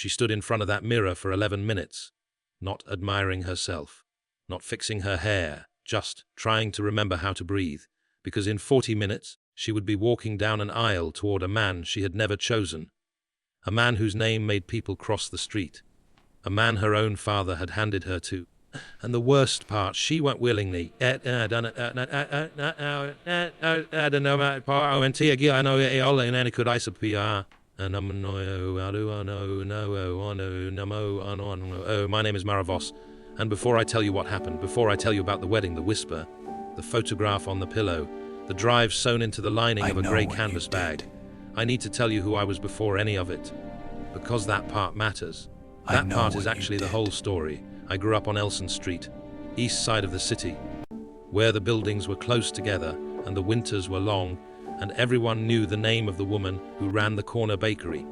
She stood in front of that mirror for 11 minutes, not admiring herself, not fixing her hair, just trying to remember how to breathe, because in 40 minutes she would be walking down an aisle toward a man she had never chosen, a man whose name made people cross the street, a man her own father had handed her to. And the worst part, she went willingly. My name is Maravos, and before I tell you what happened, before I tell you about the wedding, the whisper, the photograph on the pillow, the drive sewn into the lining of a grey canvas bag, I need to tell you who I was before any of it, because that part matters. That part is actually the whole story. I grew up on Elson Street, east side of the city, where the buildings were close together and the winters were long, and everyone knew the name of the woman who ran the corner bakery,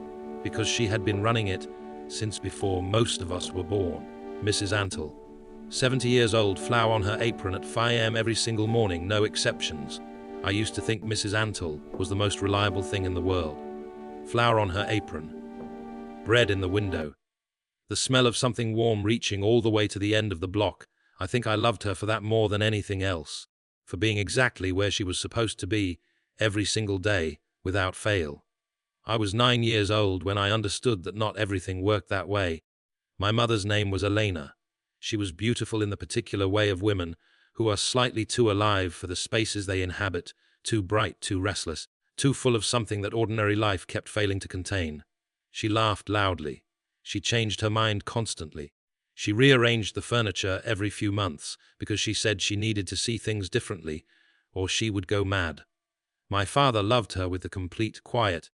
because she had been running it since before most of us were born. Mrs. Antle, 70 years old, flour on her apron at 5 a.m. every single morning, no exceptions. I used to think Mrs. Antle was the most reliable thing in the world. Flour on her apron, bread in the window, the smell of something warm reaching all the way to the end of the block. I think I loved her for that more than anything else, for being exactly where she was supposed to be every single day, without fail. I was 9 years old when I understood that not everything worked that way. My mother's name was Elena. She was beautiful in the particular way of women who are slightly too alive for the spaces they inhabit, too bright, too restless, too full of something that ordinary life kept failing to contain. She laughed loudly. She changed her mind constantly. She rearranged the furniture every few months because she said she needed to see things differently, or she would go mad. My father loved her with the complete, quiet,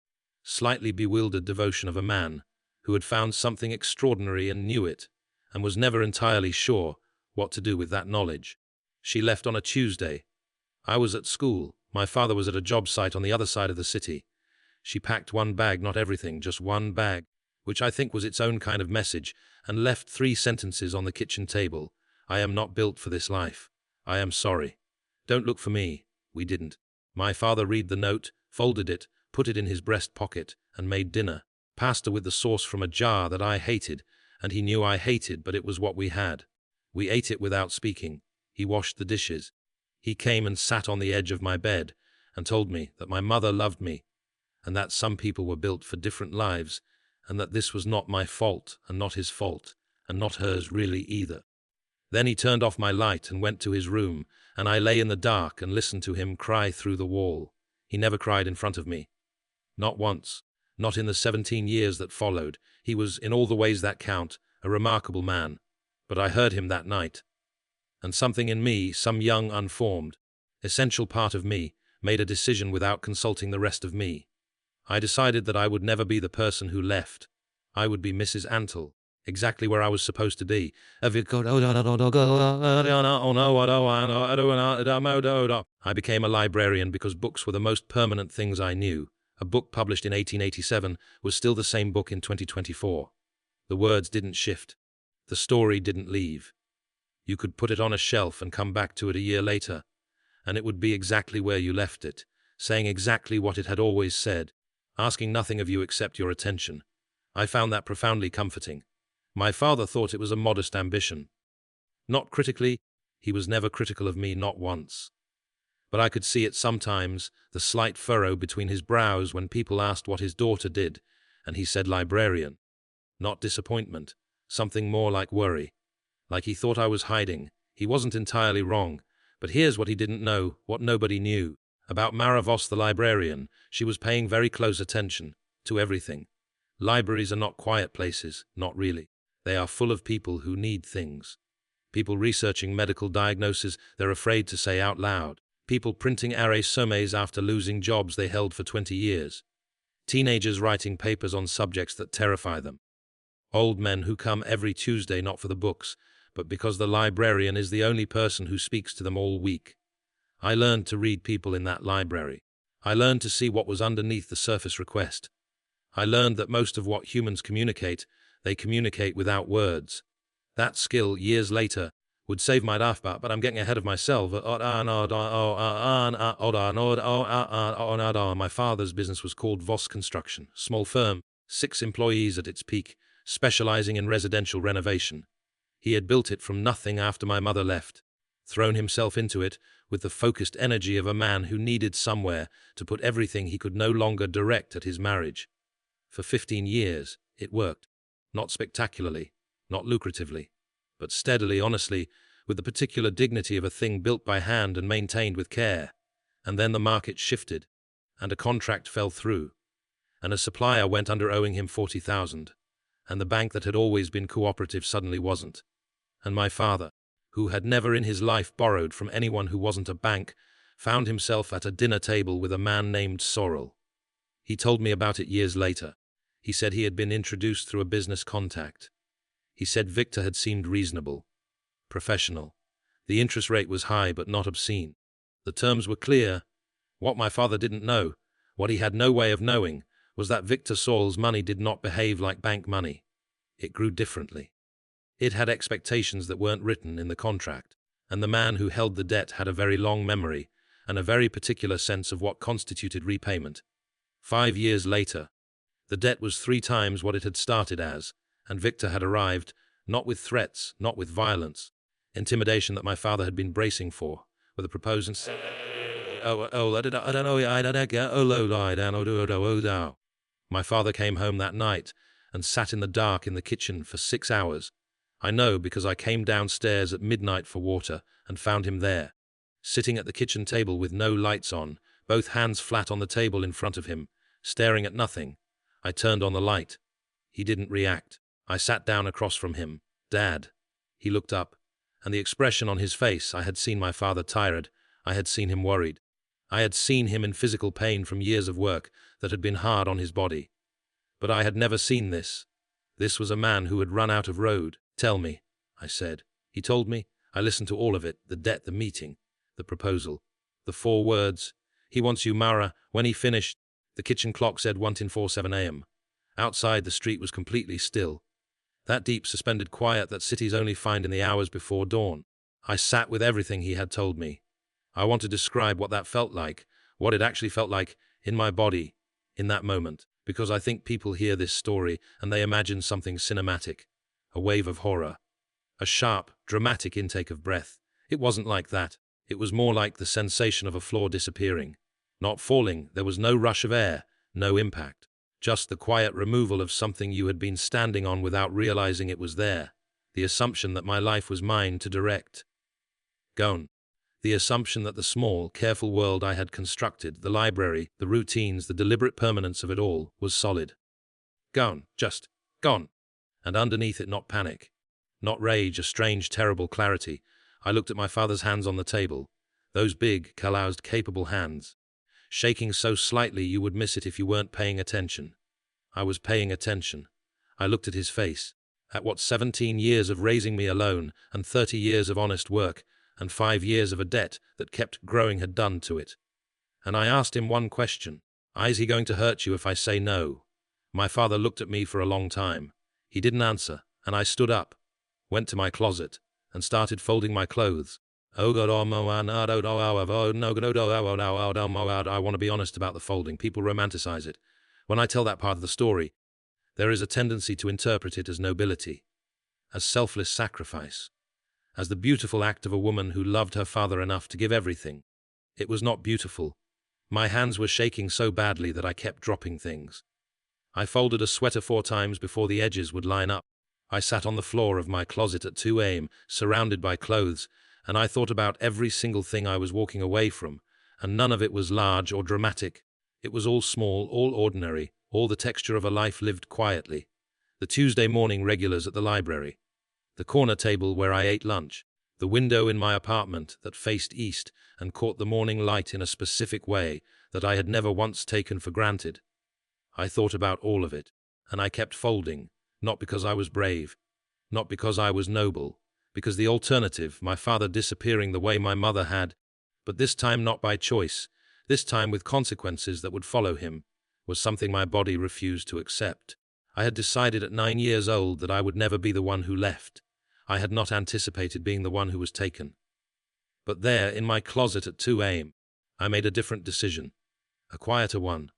slightly bewildered devotion of a man who had found something extraordinary and knew it, and was never entirely sure what to do with that knowledge. She left on a Tuesday. I was at school. My father was at a job site on the other side of the city. She packed one bag, not everything, just one bag, which I think was its own kind of message, and left 3 sentences on the kitchen table. I am not built for this life. I am sorry. Don't look for me. We didn't. My father read the note, folded it, put it in his breast pocket, and made dinner. Pasta with the sauce from a jar that I hated, and he knew I hated, but it was what we had. We ate it without speaking. He washed the dishes. He came and sat on the edge of my bed and told me that my mother loved me, and that some people were built for different lives, and that this was not my fault, and not his fault, and not hers really either. Then he turned off my light and went to his room, and I lay in the dark and listened to him cry through the wall. He never cried in front of me. Not once. Not in the 17 years that followed. He was, in all the ways that count, a remarkable man. But I heard him that night. And something in me, some young, unformed, essential part of me, made a decision without consulting the rest of me. I decided that I would never be the person who left. I would be Mrs. Antle, exactly where I was supposed to be. I became a librarian because books were the most permanent things I knew. A book published in 1887 was still the same book in 2024. The words didn't shift. The story didn't leave. You could put it on a shelf and come back to it a year later, and it would be exactly where you left it, saying exactly what it had always said, asking nothing of you except your attention. I found that profoundly comforting. My father thought it was a modest ambition. Not critically, he was never critical of me, not once. But I could see it sometimes, the slight furrow between his brows when people asked what his daughter did, and he said librarian. Not disappointment, something more like worry. Like he thought I was hiding. He wasn't entirely wrong, but here's what he didn't know, what nobody knew. About Maravos the librarian, she was paying very close attention to everything. Libraries are not quiet places, not really. They are full of people who need things. People researching medical diagnoses they're afraid to say out loud. People printing arrêts sommaires after losing jobs they held for 20 years. Teenagers writing papers on subjects that terrify them. Old men who come every Tuesday not for the books, but because the librarian is the only person who speaks to them all week. I learned to read people in that library. I learned to see what was underneath the surface request. I learned that most of what humans communicate, they communicate without words. That skill, years later, would save my life, but I'm getting ahead of myself. My father's business was called Voss Construction, small firm, 6 employees at its peak, specializing in residential renovation. He had built it from nothing after my mother left, thrown himself into it with the focused energy of a man who needed somewhere to put everything he could no longer direct at his marriage. For 15 years, it worked. Not spectacularly, not lucratively, but steadily, honestly, with the particular dignity of a thing built by hand and maintained with care. And then the market shifted, and a contract fell through, and a supplier went under owing him 40,000, and the bank that had always been cooperative suddenly wasn't. And my father, who had never in his life borrowed from anyone who wasn't a bank, found himself at a dinner table with a man named Sorrel. He told me about it years later. He said he had been introduced through a business contact. He said Victor had seemed reasonable, professional. The interest rate was high but not obscene. The terms were clear. What my father didn't know, what he had no way of knowing, was that Victor Sorrel's money did not behave like bank money. It grew differently. It had expectations that weren't written in the contract, and the man who held the debt had a very long memory and a very particular sense of what constituted repayment. 5 years later, the debt was 3 times what it had started as, and Victor had arrived, not with threats, not with violence, intimidation that my father had been bracing for, with a proposal. My father came home that night and sat in the dark in the kitchen for 6 hours. I know because I came downstairs at midnight for water and found him there, sitting at the kitchen table with no lights on, both hands flat on the table in front of him, staring at nothing. I turned on the light. He didn't react. I sat down across from him. "Dad." He looked up, and the expression on his face, I had seen my father tired, I had seen him worried. I had seen him in physical pain from years of work that had been hard on his body. But I had never seen this. This was a man who had run out of road. "Tell me," I said. He told me. I listened to all of it, the debt, the meeting, the proposal, the 4 words. "He wants you, Mara." When he finished, the kitchen clock said 1:47 a.m. Outside, the street was completely still. That deep, suspended quiet that cities only find in the hours before dawn. I sat with everything he had told me. I want to describe what that felt like, what it actually felt like in my body, in that moment, because I think people hear this story and they imagine something cinematic, a wave of horror, a sharp, dramatic intake of breath. It wasn't like that. It was more like the sensation of a floor disappearing. Not falling, there was no rush of air, no impact. Just the quiet removal of something you had been standing on without realizing it was there. The assumption that my life was mine to direct. Gone. The assumption that the small, careful world I had constructed, the library, the routines, the deliberate permanence of it all, was solid. Gone. Just gone. And underneath it, not panic, not rage, a strange, terrible clarity. I looked at my father's hands on the table, those big, calloused, capable hands, shaking so slightly you would miss it if you weren't paying attention. I was paying attention. I looked at his face, at what 17 years of raising me alone, and 30 years of honest work, and 5 years of a debt that kept growing had done to it. And I asked him one question. "Is he going to hurt you if I say no?" My father looked at me for a long time. He didn't answer, and I stood up, went to my closet, and started folding my clothes. I want to be honest about the folding. People romanticize it. When I tell that part of the story, there is a tendency to interpret it as nobility, as selfless sacrifice, as the beautiful act of a woman who loved her father enough to give everything. It was not beautiful. My hands were shaking so badly that I kept dropping things. I folded a sweater 4 times before the edges would line up. I sat on the floor of my closet at 2 a.m., surrounded by clothes, and I thought about every single thing I was walking away from, and none of it was large or dramatic. It was all small, all ordinary, all the texture of a life lived quietly. The Tuesday morning regulars at the library, the corner table where I ate lunch, the window in my apartment that faced east and caught the morning light in a specific way that I had never once taken for granted. I thought about all of it, and I kept folding, not because I was brave, not because I was noble, because the alternative, my father disappearing the way my mother had, but this time not by choice, this time with consequences that would follow him, was something my body refused to accept. I had decided at 9 years old that I would never be the one who left. I had not anticipated being the one who was taken. But there, in my closet at 2 a.m., I made a different decision, a quieter one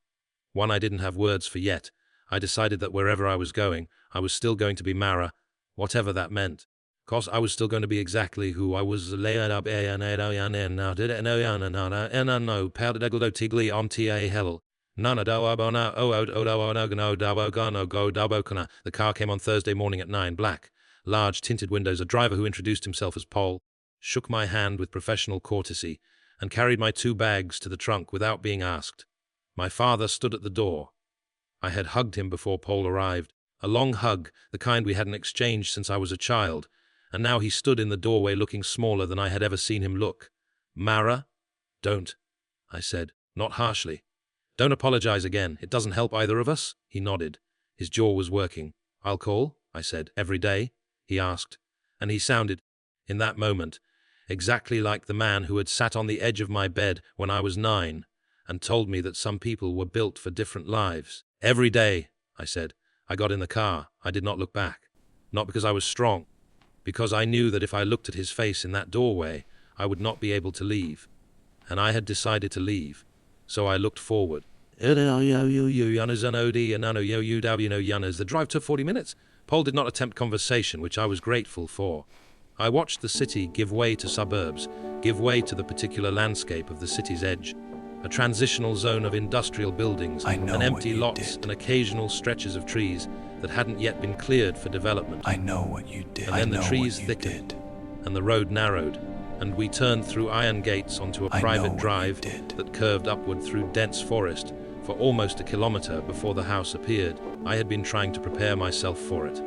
I didn't have words for yet. I decided that wherever I was going, I was still going to be Mara, whatever that meant. 'Cause I was still going to be exactly who I was. The car came on Thursday morning at 9, black, large tinted windows. A driver who introduced himself as Paul shook my hand with professional courtesy and carried my 2 bags to the trunk without being asked. My father stood at the door. I had hugged him before Paul arrived, a long hug, the kind we hadn't exchanged since I was a child, and now he stood in the doorway looking smaller than I had ever seen him look. Mara? Don't, I said, not harshly. Don't apologize again, it doesn't help either of us? He nodded. His jaw was working. I'll call, I said. Every day? He asked, and he sounded, in that moment, exactly like the man who had sat on the edge of my bed when I was 9 and told me that some people were built for different lives. Every day, I said. I got in the car. I did not look back. Not because I was strong, because I knew that if I looked at his face in that doorway, I would not be able to leave. And I had decided to leave. So I looked forward. The drive took 40 minutes. Paul did not attempt conversation, which I was grateful for. I watched the city give way to suburbs, give way to the particular landscape of the city's edge. A transitional zone of industrial buildings and empty lots and occasional stretches of trees that hadn't yet been cleared for development. I know what you did. And then the trees thickened, and the road narrowed, and we turned through iron gates onto a private drive that curved upward through dense forest for almost a kilometer before the house appeared. I had been trying to prepare myself for it.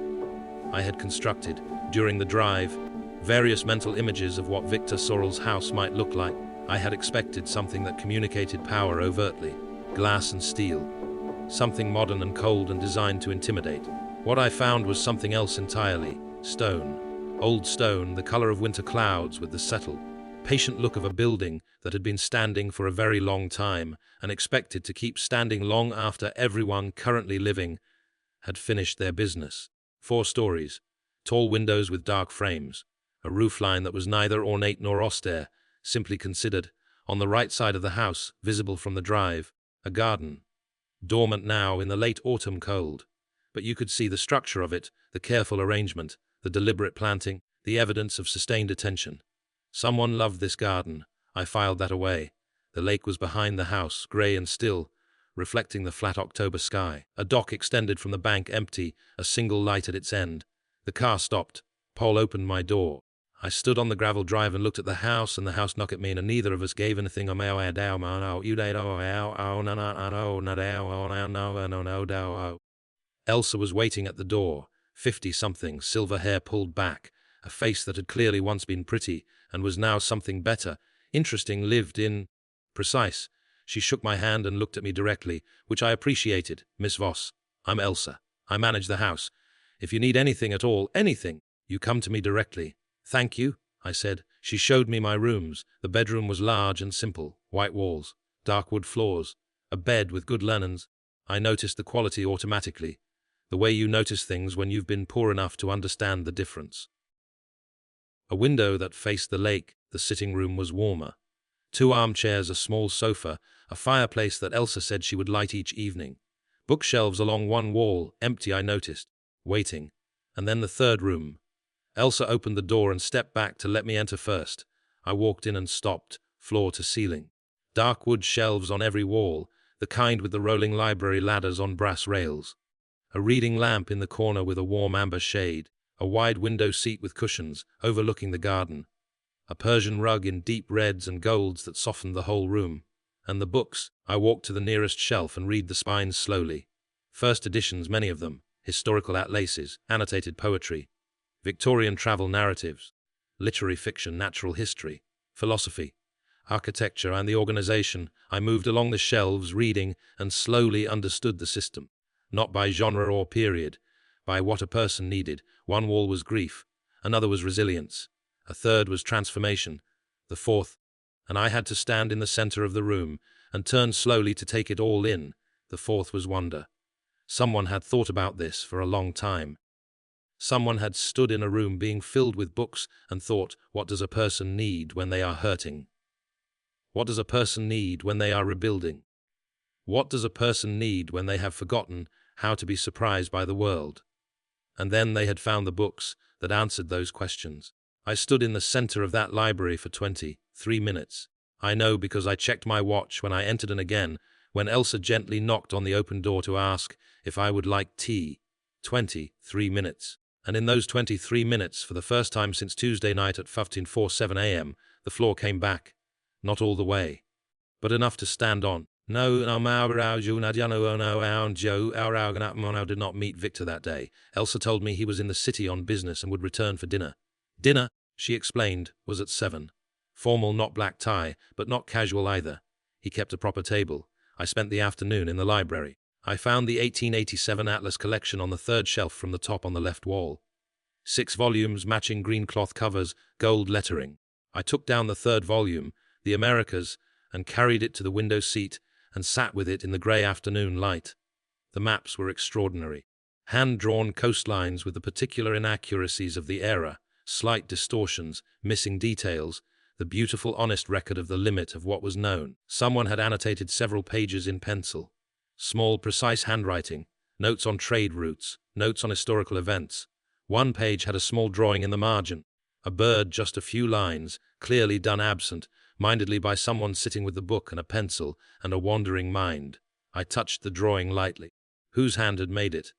I had constructed, during the drive, various mental images of what Viktor Sorel's house might look like. I had expected something that communicated power overtly, glass and steel, something modern and cold and designed to intimidate. What I found was something else entirely: stone. Old stone, the color of winter clouds with the settled, patient look of a building that had been standing for a very long time and expected to keep standing long after everyone currently living had finished their business. 4 stories, tall windows with dark frames, a roofline that was neither ornate nor austere, simply considered. On the right side of the house, visible from the drive, a garden, dormant now in the late autumn cold, but you could see the structure of it, the careful arrangement, the deliberate planting, the evidence of sustained attention. Someone loved this garden. I filed that away. The lake was behind the house, grey and still, reflecting the flat October sky. A dock extended from the bank, empty, a single light at its end. The car stopped. Paul opened my door. I stood on the gravel drive and looked at the house, and the house knocked at me, and neither of us gave anything. Elsa was waiting at the door, 50-something, silver hair pulled back, a face that had clearly once been pretty and was now something better, interesting, lived in, precise. She shook my hand and looked at me directly, which I appreciated. Miss Voss, I'm Elsa. I manage the house. If you need anything at all, anything, you come to me directly. Thank you, I said. She showed me my rooms. The bedroom was large and simple, white walls, dark wood floors, a bed with good linens. I noticed the quality automatically, the way you notice things when you've been poor enough to understand the difference. A window that faced the lake. The sitting room was warmer. 2 armchairs, a small sofa, a fireplace that Elsa said she would light each evening. Bookshelves along one wall, empty I noticed, waiting. And then the 3rd room. Elsa opened the door and stepped back to let me enter first. I walked in and stopped, floor to ceiling. Dark wood shelves on every wall, the kind with the rolling library ladders on brass rails. A reading lamp in the corner with a warm amber shade. A wide window seat with cushions, overlooking the garden. A Persian rug in deep reds and golds that softened the whole room. And the books. I walked to the nearest shelf and read the spines slowly. First editions, many of them. Historical atlases, annotated poetry, Victorian travel narratives, literary fiction, natural history, philosophy, architecture, and the organization. I moved along the shelves, reading, and slowly understood the system. Not by genre or period, by what a person needed. One wall was grief, another was resilience, a third was transformation, the 4th, and I had to stand in the center of the room and turn slowly to take it all in. The 4th was wonder. Someone had thought about this for a long time. Someone had stood in a room being filled with books and thought, what does a person need when they are hurting? What does a person need when they are rebuilding? What does a person need when they have forgotten how to be surprised by the world. And then they had found the books that answered those questions. I stood in the center of that library for 23 minutes. I know because I checked my watch when I entered and again when Elsa gently knocked on the open door to ask if I would like tea. 23 minutes. And in those 23 minutes, for the first time since Tuesday night at 15:47 a.m., the floor came back. Not all the way, but enough to stand on. No, did not meet Victor that day. Elsa told me he was in the city on business and would return for dinner. Dinner, she explained, was at 7. Formal, not black tie, but not casual either. He kept a proper table. I spent the afternoon in the library. I found the 1887 Atlas collection on the third shelf from the top on the left wall. 6 volumes, matching green cloth covers, gold lettering. I took down the third volume, The Americas, and carried it to the window seat and sat with it in the grey afternoon light. The maps were extraordinary. Hand-drawn coastlines with the particular inaccuracies of the era, slight distortions, missing details, the beautiful honest record of the limit of what was known. Someone had annotated several pages in pencil. Small, precise handwriting, notes on trade routes, notes on historical events. One page had a small drawing in the margin. A bird, just a few lines, clearly done absent-mindedly by someone sitting with a book and a pencil and a wandering mind. I touched the drawing lightly. Whose hand had made it?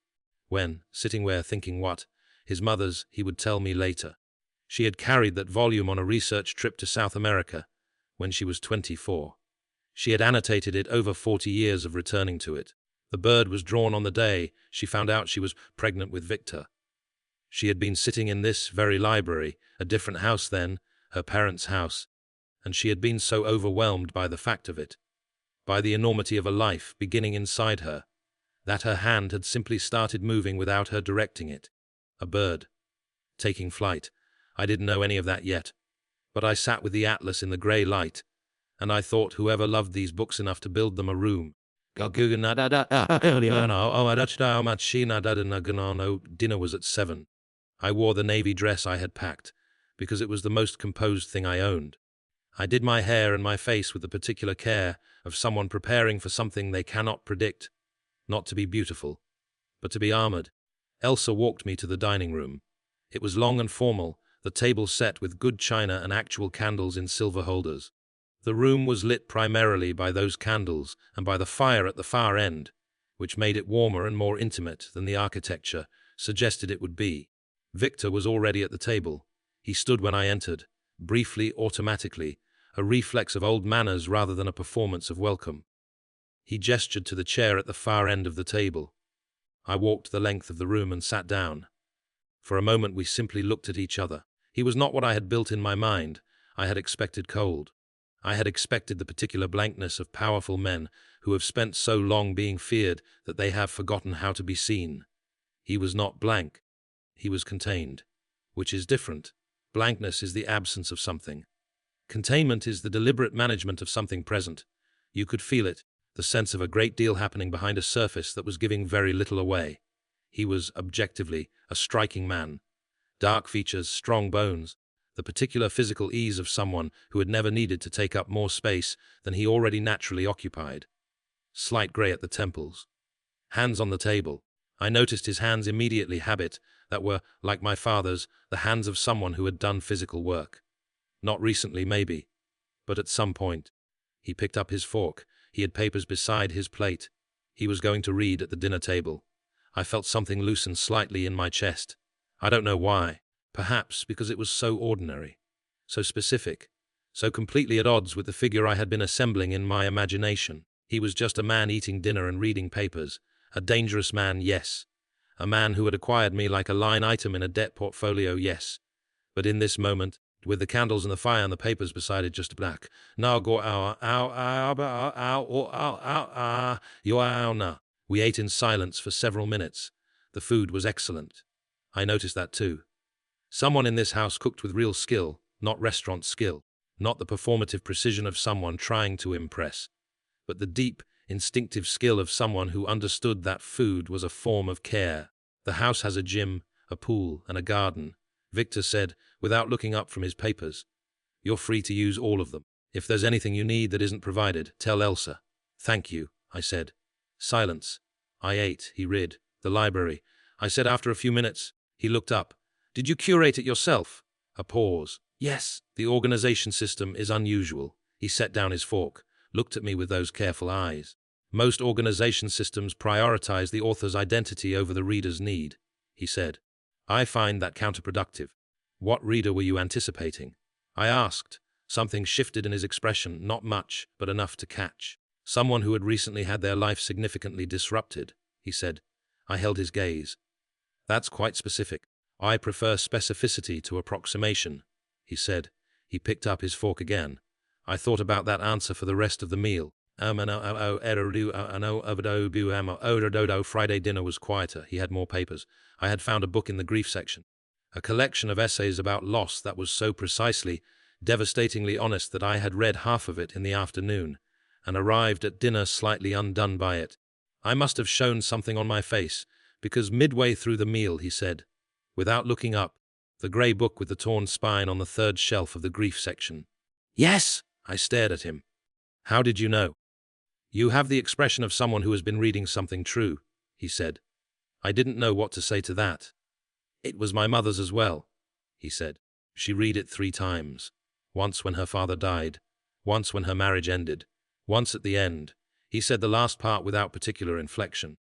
When, sitting where thinking what? His mother's, he would tell me later. She had carried that volume on a research trip to South America when she was 24. She had annotated it over 40 years of returning to it. The bird was drawn on the day she found out she was pregnant with Victor. She had been sitting in this very library, a different house then, her parents' house, and she had been so overwhelmed by the fact of it, by the enormity of a life beginning inside her, that her hand had simply started moving without her directing it. A bird, taking flight. I didn't know any of that yet, but I sat with the atlas in the grey light, and I thought whoever loved these books enough to build them a room. Dinner was at 7. I wore the navy dress I had packed, because it was the most composed thing I owned. I did my hair and my face with the particular care of someone preparing for something they cannot predict, not to be beautiful, but to be armored. Elsa walked me to the dining room. It was long and formal, the table set with good china and actual candles in silver holders. The room was lit primarily by those candles and by the fire at the far end, which made it warmer and more intimate than the architecture suggested it would be. Victor was already at the table. He stood when I entered, briefly, automatically, a reflex of old manners rather than a performance of welcome. He gestured to the chair at the far end of the table. I walked the length of the room and sat down. For a moment we simply looked at each other. He was not what I had built in my mind. I had expected cold. I had expected the particular blankness of powerful men who have spent so long being feared that they have forgotten how to be seen. He was not blank. He was contained, which is different. Blankness is the absence of something. Containment is the deliberate management of something present. You could feel it, the sense of a great deal happening behind a surface that was giving very little away. He was, objectively, a striking man. Dark features, strong bones, the particular physical ease of someone who had never needed to take up more space than he already naturally occupied. Slight grey at the temples. Hands on the table. I noticed his hands immediately, habit, that were, like my father's, the hands of someone who had done physical work. Not recently, maybe, but at some point. He picked up his fork. He had papers beside his plate. He was going to read at the dinner table. I felt something loosen slightly in my chest. I don't know why. Perhaps because it was so ordinary, so specific, so completely at odds with the figure I had been assembling in my imagination. He was just a man eating dinner and reading papers. A dangerous man, yes. A man who had acquired me like a line item in a debt portfolio, yes. But in this moment, with the candles and the fire and the papers beside it just black. We ate in silence for several minutes. The food was excellent. I noticed that too. Someone in this house cooked with real skill, not restaurant skill, not the performative precision of someone trying to impress, but the deep, instinctive skill of someone who understood that food was a form of care. The house has a gym, a pool, and a garden, Victor said, without looking up from his papers. You're free to use all of them. If there's anything you need that isn't provided, tell Elsa. Thank you, I said. Silence. I ate, he read. The library. I said after a few minutes. He looked up. Did you curate it yourself? A pause. Yes. The organization system is unusual. He set down his fork, looked at me with those careful eyes. Most organization systems prioritize the author's identity over the reader's need, he said. I find that counterproductive. What reader were you anticipating? I asked. Something shifted in his expression, not much, but enough to catch. Someone who had recently had their life significantly disrupted, he said. I held his gaze. That's quite specific. I prefer specificity to approximation, he said. He picked up his fork again. I thought about that answer for the rest of the meal. Friday dinner was quieter. He had more papers. I had found a book in the grief section. A collection of essays about loss that was so precisely, devastatingly honest that I had read half of it in the afternoon, and arrived at dinner slightly undone by it. I must have shown something on my face, because midway through the meal he said, without looking up, the grey book with the torn spine on the third shelf of the grief section. Yes, I stared at him. How did you know? You have the expression of someone who has been reading something true, he said. I didn't know what to say to that. It was my mother's as well, he said. She read it 3 times. Once when her father died, once when her marriage ended, once at the end. He said the last part without particular inflection.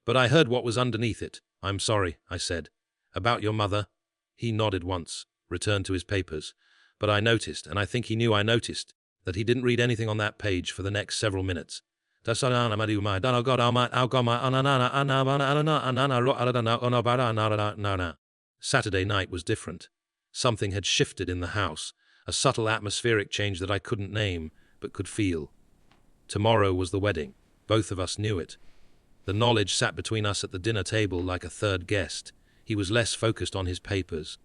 But I heard what was underneath it. I'm sorry, I said. About your mother? He nodded once, returned to his papers. But I noticed, and I think he knew I noticed, that he didn't read anything on that page for the next several minutes. Saturday night was different. Something had shifted in the house, a subtle atmospheric change that I couldn't name, but could feel. Tomorrow was the wedding. Both of us knew it. The knowledge sat between us at the dinner table like a third guest. He was less focused on his papers.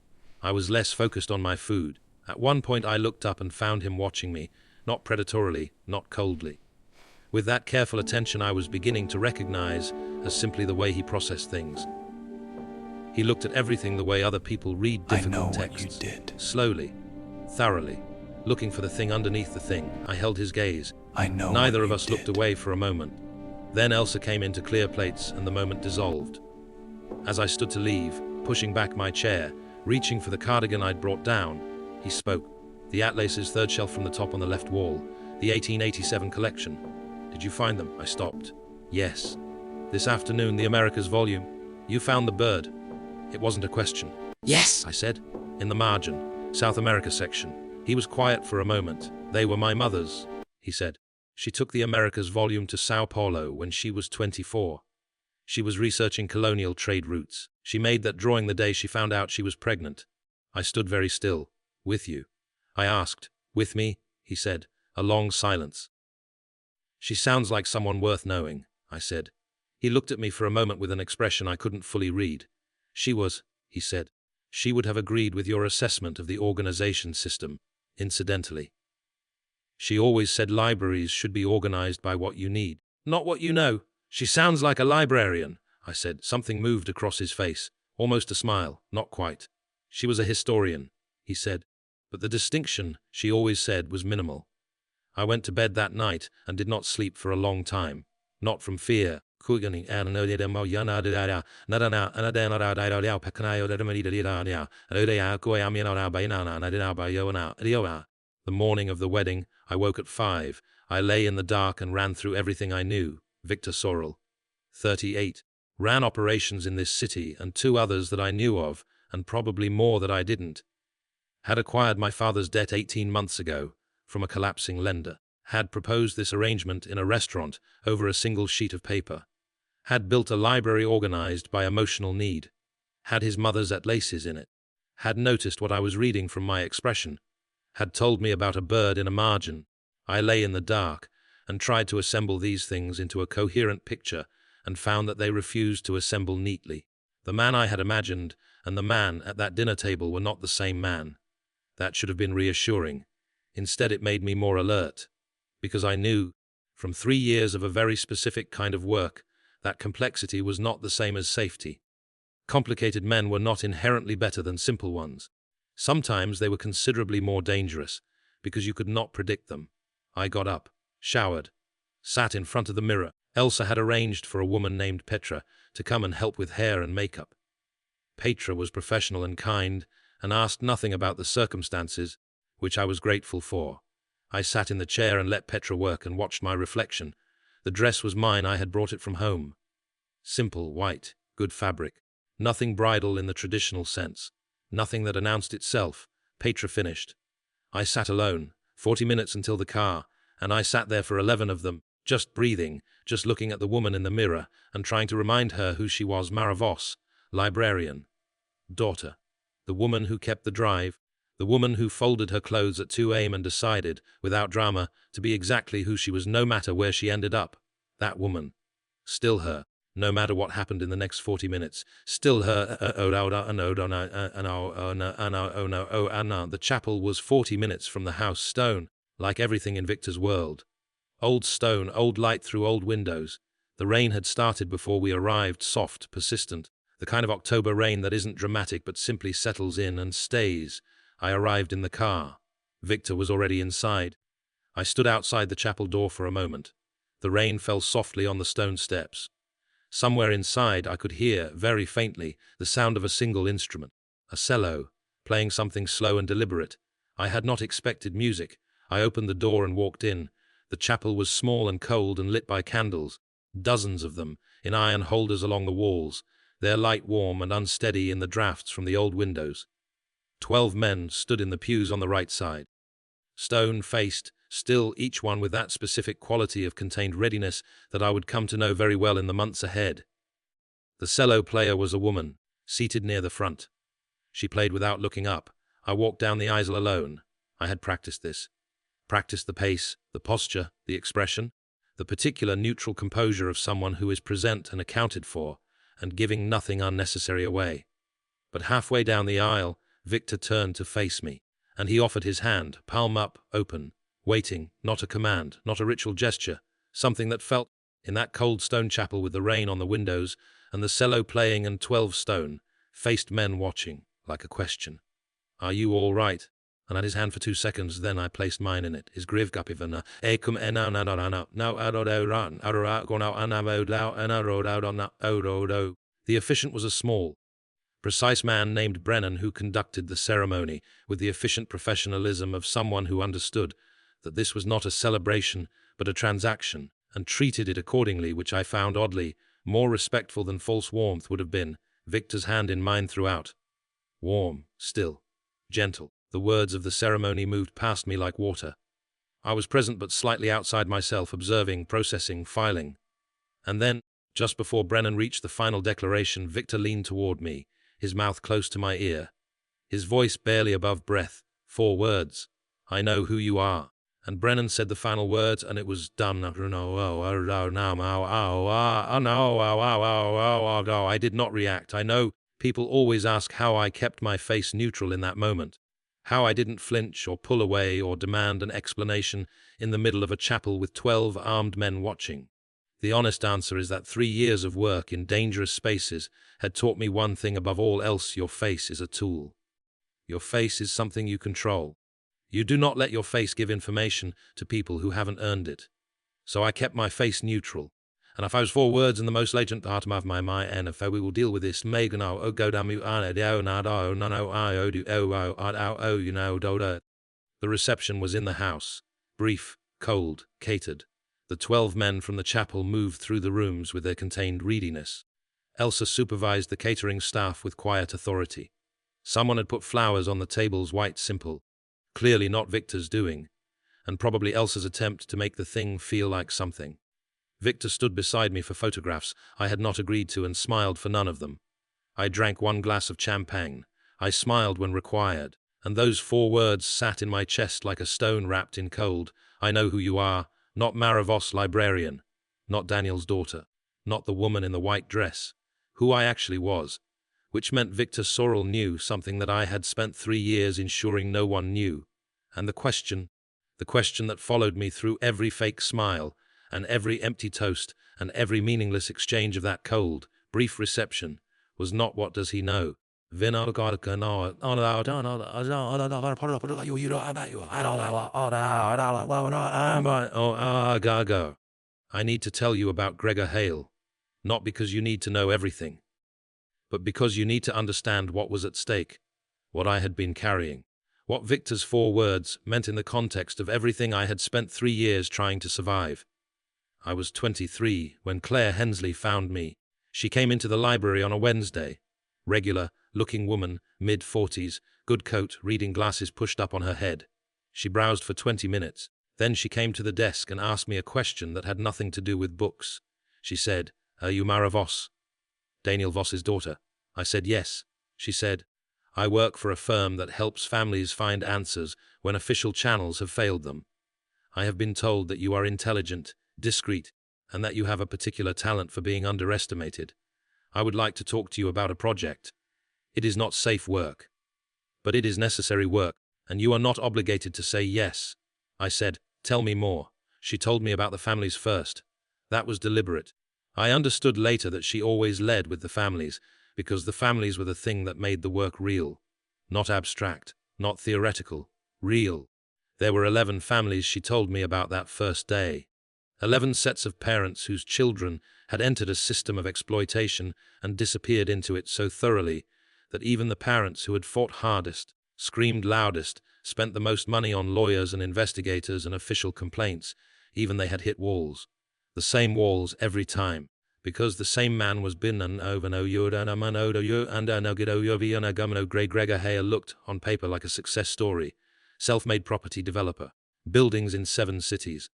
I was less focused on my food. At one point I looked up and found him watching me, not predatorily, not coldly. With that careful attention I was beginning to recognize as simply the way he processed things. He looked at everything the way other people read difficult texts. What you did. Slowly, thoroughly, looking for the thing underneath the thing. I held his gaze. I know. Neither of us looked away for a moment. Then Elsa came in to clear plates and the moment dissolved. As I stood to leave, pushing back my chair, reaching for the cardigan I'd brought down, he spoke. The Atlas's third shelf from the top on the left wall, the 1887 collection. Did you find them? I stopped. Yes. This afternoon, the Americas volume. You found the bird. It wasn't a question. Yes, I said. In the margin, South America section. He was quiet for a moment. They were my mother's, he said. She took the Americas volume to Sao Paulo when she was 24. She was researching colonial trade routes. She made that drawing the day she found out she was pregnant. I stood very still. With you? I asked. With me? He said. A long silence. She sounds like someone worth knowing, I said. He looked at me for a moment with an expression I couldn't fully read. She was, he said. She would have agreed with your assessment of the organization system, incidentally. She always said libraries should be organized by what you need, not what you know. She sounds like a librarian, I said. Something moved across his face, almost a smile, not quite. She was a historian, he said. But the distinction, she always said, was minimal. I went to bed that night and did not sleep for a long time. Not from fear. The morning of the wedding, I woke at 5. I lay in the dark and ran through everything I knew. Victor Sorrell, 38. Ran operations in this city and 2 others that I knew of, and probably more that I didn't. Had acquired my father's debt 18 months ago from a collapsing lender. Had proposed this arrangement in a restaurant over a single sheet of paper. Had built a library organized by emotional need. Had his mother's Atlases in it. Had noticed what I was reading from my expression. Had told me about a bird in a margin. I lay in the dark and tried to assemble these things into a coherent picture and found that they refused to assemble neatly. The man I had imagined and the man at that dinner table were not the same man. That should have been reassuring. Instead, it made me more alert, because I knew, from 3 years of a very specific kind of work, that complexity was not the same as safety. Complicated men were not inherently better than simple ones. Sometimes they were considerably more dangerous, because you could not predict them. I got up, showered, sat in front of the mirror, Elsa had arranged for a woman named Petra to come and help with hair and makeup. Petra was professional and kind, and asked nothing about the circumstances, which I was grateful for. I sat in the chair and let Petra work and watched my reflection. The dress was mine, I had brought it from home. Simple, white, good fabric. Nothing bridal in the traditional sense. Nothing that announced itself. Petra finished. I sat alone, 40 minutes until the car, and I sat there for 11 of them, just breathing, just looking at the woman in the mirror, and trying to remind her who she was. Mara Voss, librarian. Daughter. The woman who kept the drive. The woman who folded her clothes at 2 a.m. and decided, without drama, to be exactly who she was no matter where she ended up. That woman. Still her. No matter what happened in the next 40 minutes, still her. The chapel was 40 minutes from the house. Stone, like everything in Viktor's world. Old stone, old light through old windows. The rain had started before we arrived, soft, persistent, the kind of October rain that isn't dramatic but simply settles in and stays. I arrived in the car. Viktor was already inside. I stood outside the chapel door for a moment. The rain fell softly on the stone steps. Somewhere inside I could hear, very faintly, the sound of a single instrument, a cello, playing something slow and deliberate. I had not expected music. I opened the door and walked in. The chapel was small and cold and lit by candles, dozens of them, in iron holders along the walls, their light warm and unsteady in the drafts from the old windows. 12 men stood in the pews on the right side. Stone-faced, still, each one with that specific quality of contained readiness that I would come to know very well in the months ahead. The cello player was a woman, seated near the front. She played without looking up. I walked down the aisle alone. I had practiced this. Practiced the pace, the posture, the expression, the particular neutral composure of someone who is present and accounted for, and giving nothing unnecessary away. But halfway down the aisle, Viktor turned to face me, and he offered his hand, palm up, open, waiting, not a command, not a ritual gesture, something that felt, in that cold stone chapel with the rain on the windows, and the cello playing and 12 stone-faced men watching, like a question. Are you all right? And at his hand for 2 seconds, then I placed mine in it. His griv gapivana, ekum The officiant was a small, precise man named Brennan who conducted the ceremony with the efficient professionalism of someone who understood that this was not a celebration but a transaction, and treated it accordingly, which I found oddly more respectful than false warmth would have been. Viktor's hand in mine throughout. Warm, still, gentle. The words of the ceremony moved past me like water. I was present but slightly outside myself, observing, processing, filing. And then, just before Brennan reached the final declaration, Viktor leaned toward me, his mouth close to my ear. His voice barely above breath. 4 words. I know who you are. And Brennan said the final words, and it was done. I did not react. I know people always ask how I kept my face neutral in that moment. How I didn't flinch or pull away or demand an explanation in the middle of a chapel with 12 armed men watching. The honest answer is that 3 years of work in dangerous spaces had taught me one thing above all else: your face is a tool. Your face is something you control. You do not let your face give information to people who haven't earned it. So I kept my face neutral. And if I was 4 words in the most latent part of my mind, and if we will deal with this, the reception was in the house. Brief, cold, catered. The 12 men from the chapel moved through the rooms with their contained readiness. Elsa supervised the catering staff with quiet authority. Someone had put flowers on the tables, white, simple. Clearly not Viktor's doing, and probably Elsa's attempt to make the thing feel like something. Viktor stood beside me for photographs I had not agreed to and smiled for none of them. I drank 1 glass of champagne. I smiled when required, and those 4 words sat in my chest like a stone wrapped in cold. I know who you are, not Mara Voss, librarian, not Daniel's daughter, not the woman in the white dress. Who I actually was, which meant Viktor Sorel knew something that I had spent 3 years ensuring no one knew. And the question that followed me through every fake smile, and every empty toast, and every meaningless exchange of that cold, brief reception, was not what does he know. I need to tell you about Gregor Hale, not because you need to know everything, but because you need to understand what was at stake, what I had been carrying, what Victor's 4 words meant in the context of everything I had spent 3 years trying to survive. I was 23 when Claire Hensley found me. She came into the library on a Wednesday. Regular-looking woman, mid-40s, good coat, reading glasses pushed up on her head. She browsed for 20 minutes. Then she came to the desk and asked me a question that had nothing to do with books. She said, "Are you Mara Voss? Daniel Voss's daughter?" I said yes. She said, "I work for a firm that helps families find answers when official channels have failed them. I have been told that you are intelligent, discreet, and that you have a particular talent for being underestimated. I would like to talk to you about a project. It is not safe work, but it is necessary work, and you are not obligated to say yes." I said, "Tell me more." She told me about the families first. That was deliberate. I understood later that she always led with the families, because the families were the thing that made the work real. Not abstract, not theoretical, real. There were 11 families she told me about that first day. 11 sets of parents whose children had entered a system of exploitation and disappeared into it so thoroughly that even the parents who had fought hardest, screamed loudest, spent the most money on lawyers and investigators and official complaints, even they had hit walls. The same walls every time, because the same man was bin and over no yud and amanodo and anagido yovi and agamano Gregor Hale looked, on paper, like a success story. Self-made property developer. Buildings in 7 cities.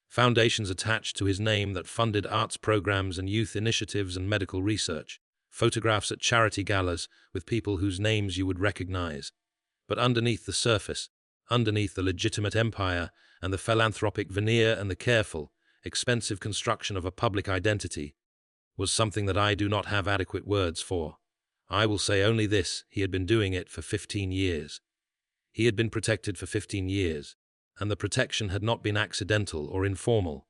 Foundations attached to his name that funded arts programs and youth initiatives and medical research. Photographs at charity galas with people whose names you would recognize. But underneath the surface, underneath the legitimate empire and the philanthropic veneer and the careful, expensive construction of a public identity, was something that I do not have adequate words for. I will say only this: he had been doing it for 15 years. He had been protected for 15 years, and the protection had not been accidental or informal.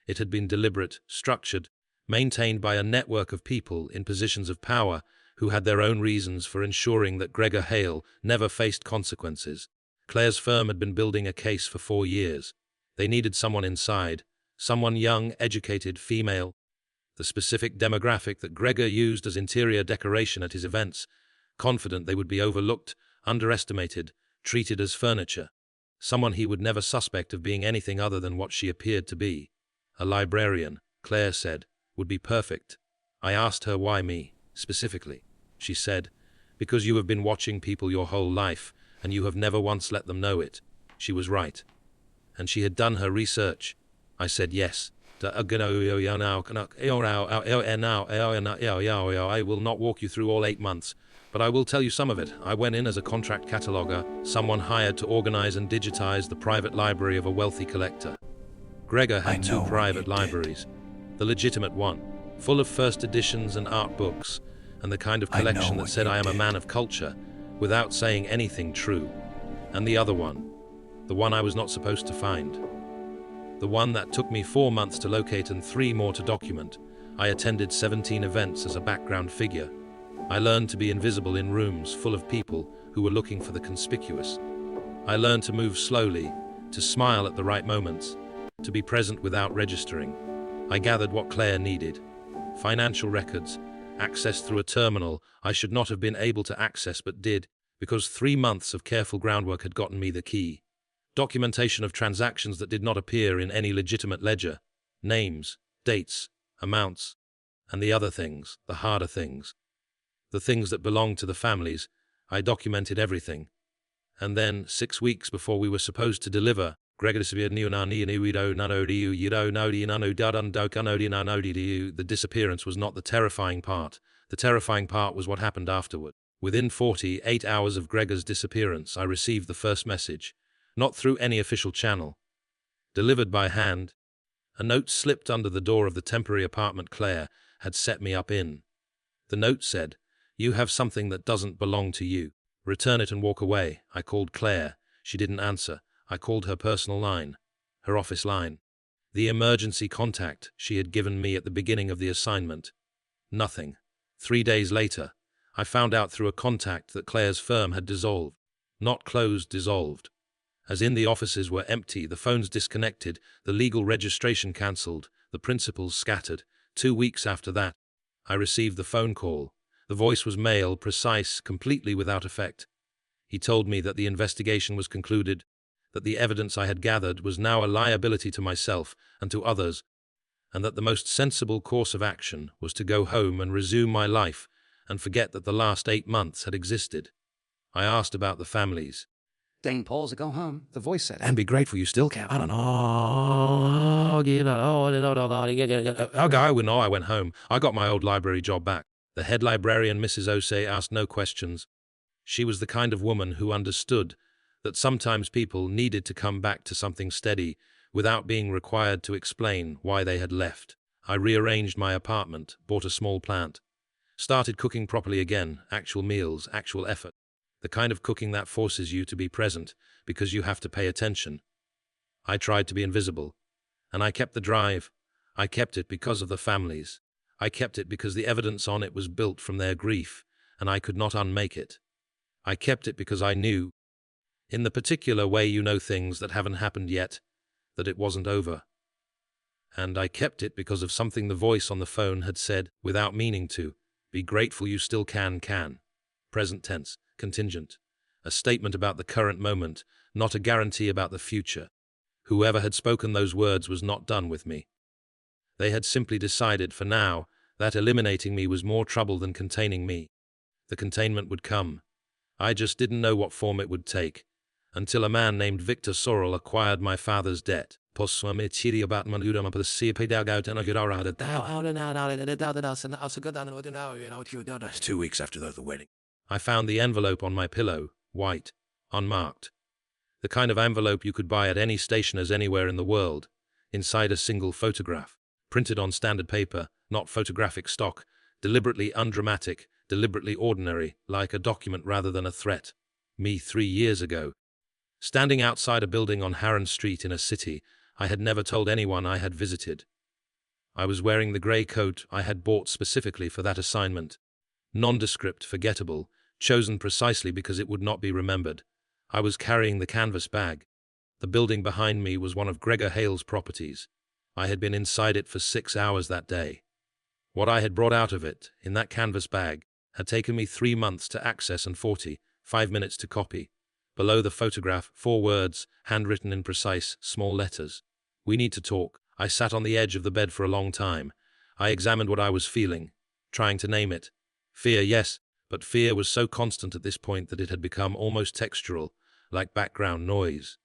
It had been deliberate, structured, maintained by a network of people in positions of power who had their own reasons for ensuring that Gregor Hale never faced consequences. Claire's firm had been building a case for 4 years. They needed someone inside, someone young, educated, female, the specific demographic that Gregor used as interior decoration at his events, confident they would be overlooked, underestimated, treated as furniture. Someone he would never suspect of being anything other than what she appeared to be. A librarian, Claire said, would be perfect. I asked her why me, specifically. She said, "Because you have been watching people your whole life, and you have never once let them know it." She was right. And she had done her research. I said yes. I will not walk you through all 8 months, but I will tell you some of it. I went in as a contract cataloger, someone hired to organize and digitize the private library of a wealthy collector. Gregor had 2 private libraries. The legitimate one, full of first editions and art books, and the kind of collection that said I am a man of culture, without saying anything true. And the other one, the one I was not supposed to find. The one that took me 4 months to locate and 3 more to document. I attended 17 events as a background figure. I learned to be invisible in rooms full of people who were looking for the conspicuous. I learned to move slowly, to smile at the right moments, to be present without registering. I gathered what Claire needed. Financial records, access through a terminal I should not have been able to access but did, because 3 months of careful groundwork had gotten me the key. Documentation of transactions that did not appear in any legitimate ledger. Names, dates, amounts, and the other things, the harder things. The things that belonged to the families. I documented everything. And then, 6 weeks before we were supposed to deliver, the disappearance was not the terrifying part. The terrifying part was what happened afterward. Within 48 hours of Gregor's disappearance, I received the first message. Not through any official channel. Delivered by hand. A note slipped under the door of the temporary apartment Claire had set me up in. The note said, "You have something that doesn't belong to you. Return it and walk away." I called Claire. She didn't answer. I called her personal line. Her office line. The emergency contact she had given me at the beginning of the assignment. Nothing. 3 days later, I found out through a contact that Claire's firm had dissolved. Not closed, dissolved. As in the offices were empty, the phones disconnected, the legal registration cancelled, the principals scattered. 2 weeks after that, I received the phone call. The voice was male, precise, completely without effect. He told me that the investigation was concluded, that the evidence I had gathered was now a liability to myself and to others, and that the most sensible course of action was to go home and resume my life and forget that the last 8 months had existed. I asked about the families. Dane Paul's to go home, the voice said. And be grateful you still can. I don't know. I went home. I got my old library job back. The head librarian, Mrs. Osei, asked no questions. She was the kind of woman who understood that sometimes people needed to come back to something steady without being required to explain why they had left. I rearranged my apartment, bought a small plant, started cooking properly again, actual meals, actual effort. The kind of cooking that forces you to be present because you have to pay attention. I tried to be invisible, and I kept the drive. I kept it because of the families. I kept it because the evidence on it was built from their grief, and I could not unmake it. I kept it because I knew, in the particular way you know things that haven't happened yet, that it wasn't over. And I kept it because of something the voice on the phone had said without meaning to. Be grateful you still can. Present tense, contingent. A statement about the current moment, not a guarantee about the future. Whoever had spoken those words was not done with me. They had simply decided, for now, that eliminating me was more trouble than containing me. The containment would come. I just didn't know what form it would take, until a man named Viktor Sorel acquired my father's debt. 2 weeks after the wedding. I found the envelope on my pillow, white, unmarked. The kind of envelope you could buy at any stationer's anywhere in the world, inside a single photograph, printed on standard paper, not photographic stock, deliberately undramatic, deliberately ordinary, like a document rather than a threat. Me 3 years ago. Standing outside a building on Harran Street in a city I had never told anyone I had visited. I was wearing the grey coat I had bought specifically for that assignment. Nondescript, forgettable, chosen precisely because it would not be remembered. I was carrying the canvas bag. The building behind me was one of Gregor Hale's properties. I had been inside it for 6 hours that day. What I had brought out of it, in that canvas bag, had taken me 3 months to access and 45 minutes to copy. Below the photograph, 4 words, handwritten in precise, small letters. We need to talk. I sat on the edge of the bed for a long time. I examined what I was feeling, trying to name it. Fear, yes, but fear was so constant at this point that it had become almost textural, like background noise.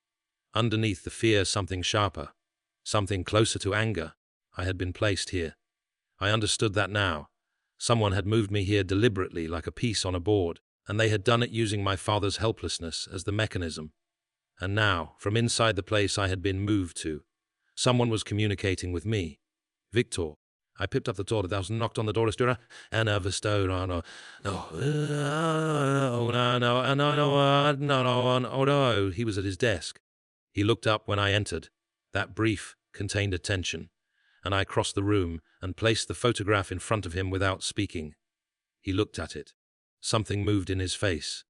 Underneath the fear, something sharper, something closer to anger. I had been placed here. I understood that now. Someone had moved me here deliberately, like a piece on a board, and they had done it using my father's helplessness as the mechanism. And now, from inside the place I had been moved to, someone was communicating with me. Viktor. I picked up the door, knocked on the door, and he was at his desk. He looked up when I entered. That brief contained attention, and I crossed the room and placed the photograph in front of him without speaking. He looked at it. Something moved in his face.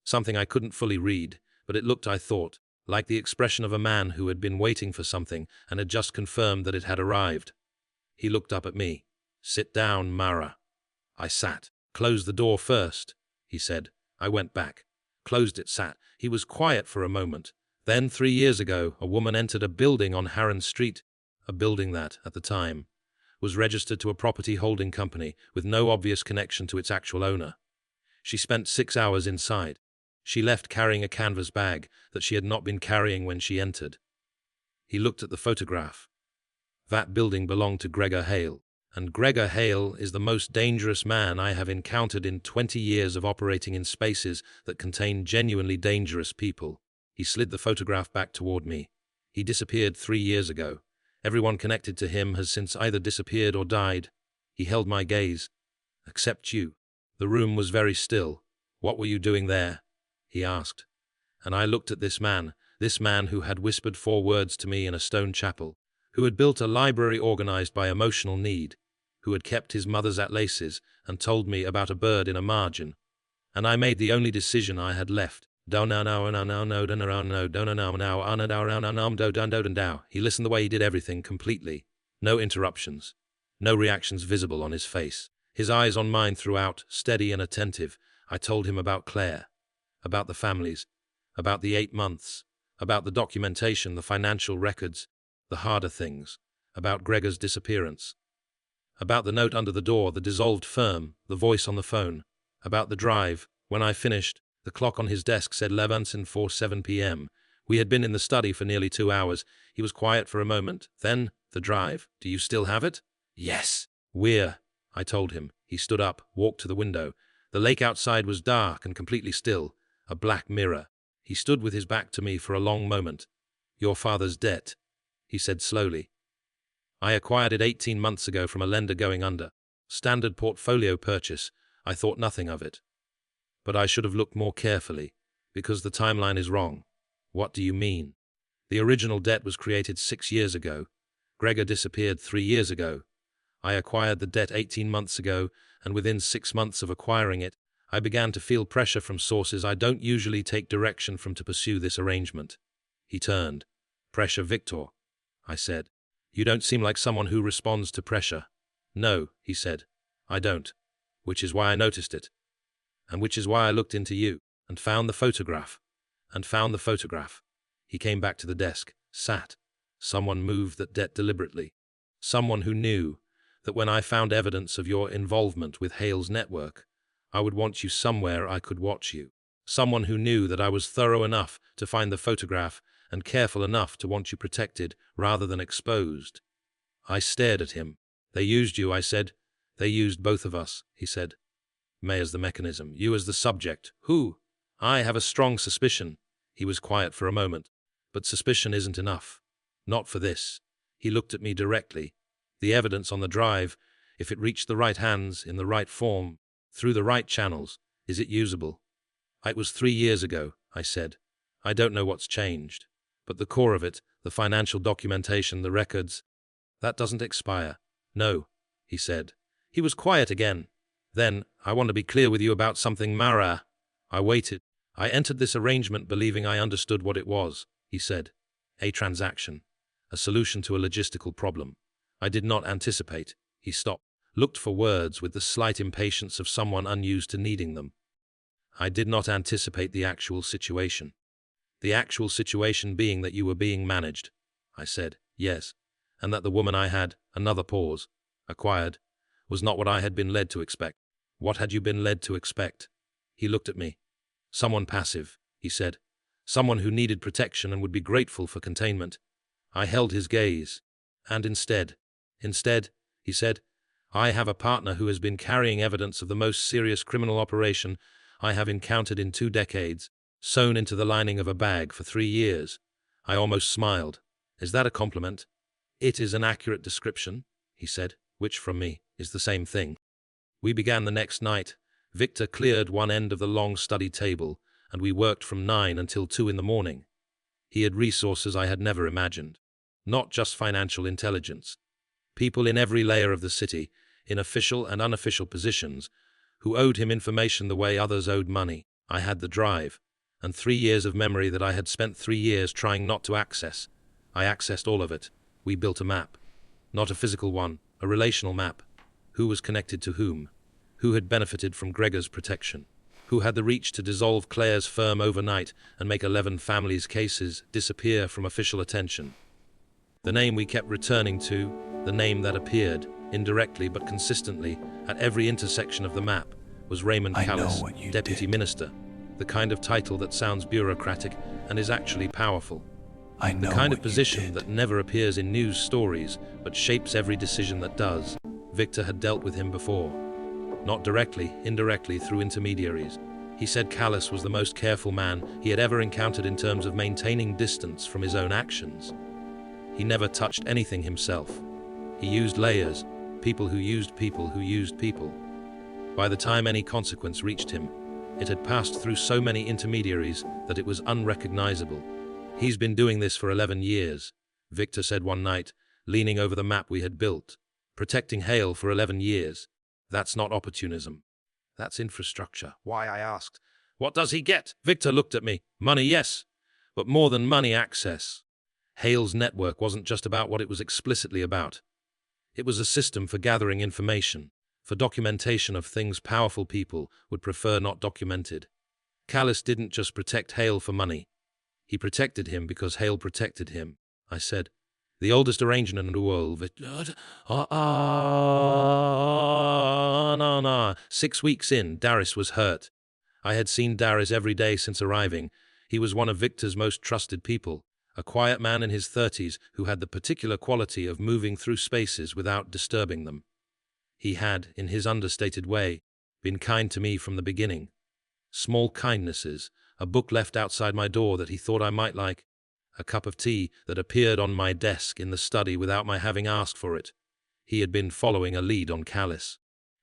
Something I couldn't fully read, but it looked, I thought, like the expression of a man who had been waiting for something and had just confirmed that it had arrived. He looked up at me. Sit down, Mara. I sat. Close the door first, he said. I went back. Closed it, sat. He was quiet for a moment. Then, 3 years ago, a woman entered a building on Harran Street, a building that, at the time, was registered to a property holding company with no obvious connection to its actual owner. She spent 6 hours inside. She left carrying a canvas bag that she had not been carrying when she entered. He looked at the photograph. That building belonged to Gregor Hale, and Gregor Hale is the most dangerous man I have encountered in 20 years of operating in spaces that contain genuinely dangerous people. He slid the photograph back toward me. He disappeared 3 years ago. Everyone connected to him has since either disappeared or died. He held my gaze. Except you. The room was very still. What were you doing there? He asked. And I looked at this man who had whispered 4 words to me in a stone chapel, who had built a library organized by emotional need, who had kept his mother's atlases and told me about a bird in a margin. And I made the only decision I had left. He listened the way he did everything completely. No interruptions. No reactions visible on his face. His eyes on mine throughout, steady and attentive. I told him about Claire, about the families, about the 8 months, about the documentation, the financial records, the harder things, about Gregor's disappearance, about the note under the door, the dissolved firm, the voice on the phone, about the drive. When I finished, the clock on his desk said 11:47 p.m. We had been in the study for nearly 2 hours. He was quiet for a moment. Then, the drive. Do you still have it? Yes. I told him. He stood up, walked to the window. The lake outside was dark and completely still, a black mirror. He stood with his back to me for a long moment. Your father's debt, he said slowly. I acquired it 18 months ago from a lender going under. Standard portfolio purchase. I thought nothing of it. But I should have looked more carefully, because the timeline is wrong. What do you mean? The original debt was created 6 years ago. Gregor disappeared 3 years ago. I acquired the debt 18 months ago, and within 6 months of acquiring it, I began to feel pressure from sources I don't usually take direction from to pursue this arrangement. He turned. Pressure, Viktor, I said. You don't seem like someone who responds to pressure. No, he said. I don't. Which is why I noticed it. And which is why I looked into you, and found the photograph. He came back to the desk, sat. Someone moved that debt deliberately. Someone who knew that when I found evidence of your involvement with Hale's network, I would want you somewhere I could watch you. Someone who knew that I was thorough enough to find the photograph and careful enough to want you protected rather than exposed. I stared at him. They used you, I said. They used both of us, he said. May as the mechanism, you as the subject. Who? I have a strong suspicion. He was quiet for a moment. But suspicion isn't enough. Not for this. He looked at me directly. The evidence on the drive, if it reached the right hands, in the right form, through the right channels, is it usable? It was 3 years ago, I said. I don't know what's changed. But the core of it, the financial documentation, the records, that doesn't expire. No, he said. He was quiet again. Then, I want to be clear with you about something, Mara. I waited. I entered this arrangement believing I understood what it was, he said. A transaction. A solution to a logistical problem. I did not anticipate. He stopped, looked for words with the slight impatience of someone unused to needing them. I did not anticipate the actual situation. The actual situation being that you were being managed. I said, yes, and that the woman I had, another pause, acquired, was not what I had been led to expect. What had you been led to expect? He looked at me. Someone passive, he said. Someone who needed protection and would be grateful for containment. I held his gaze. And instead, he said, I have a partner who has been carrying evidence of the most serious criminal operation I have encountered in 2 decades, sewn into the lining of a bag for 3 years. I almost smiled. Is that a compliment? It is an accurate description, he said, which from me is the same thing. We began the next night. Viktor cleared one end of the long study table, and we worked from 9 until 2 in the morning. He had resources I had never imagined. Not just financial intelligence. People in every layer of the city, in official and unofficial positions, who owed him information the way others owed money. I had the drive, and 3 years of memory that I had spent 3 years trying not to access. I accessed all of it. We built a map. Not a physical one, a relational map. Who was connected to whom? Who had benefited from Gregor's protection? Who had the reach to dissolve Claire's firm overnight and make 11 families' cases disappear from official attention? The name we kept returning to, the name that appeared, indirectly but consistently, at every intersection of the map, was Raymond Callis, Deputy Minister. The kind of title that sounds bureaucratic and is actually powerful. The kind of position that never appears in news stories but shapes every decision that does. Viktor had dealt with him before. Not directly, indirectly through intermediaries. He said Callis was the most careful man he had ever encountered in terms of maintaining distance from his own actions. He never touched anything himself. He used layers, people who used people who used people. By the time any consequence reached him, it had passed through so many intermediaries that it was unrecognizable. He's been doing this for 11 years, Viktor said one night, leaning over the map we had built. Protecting Hale for 11 years. That's not opportunism. That's infrastructure. Why, I asked. What does he get? Viktor looked at me. Money, yes. But more than money, access. Hale's network wasn't just about what it was explicitly about. It was a system for gathering information, for documentation of things powerful people would prefer not documented. Callis didn't just protect Hale for money. He protected him because Hale protected him, I said. The oldest arrangement in the world. No. 6 weeks in, Darius was hurt. I had seen Darius every day since arriving. He was one of Victor's most trusted people, a quiet man in his 30s who had the particular quality of moving through spaces without disturbing them. He had, in his understated way, been kind to me from the beginning. Small kindnesses, a book left outside my door that he thought I might like, a cup of tea that appeared on my desk in the study without my having asked for it. He had been following a lead on Callis,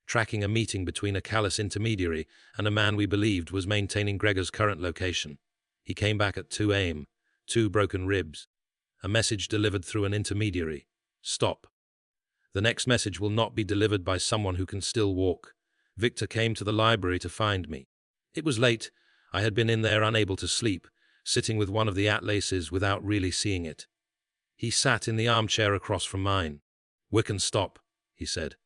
tracking a meeting between a Callis intermediary and a man we believed was maintaining Gregor's current location. He came back at 2 a.m., 2 broken ribs. A message delivered through an intermediary. Stop. The next message will not be delivered by someone who can still walk. Victor came to the library to find me. It was late. I had been in there unable to sleep, sitting with one of the atlases without really seeing it. He sat in the armchair across from mine. "We can stop," he said.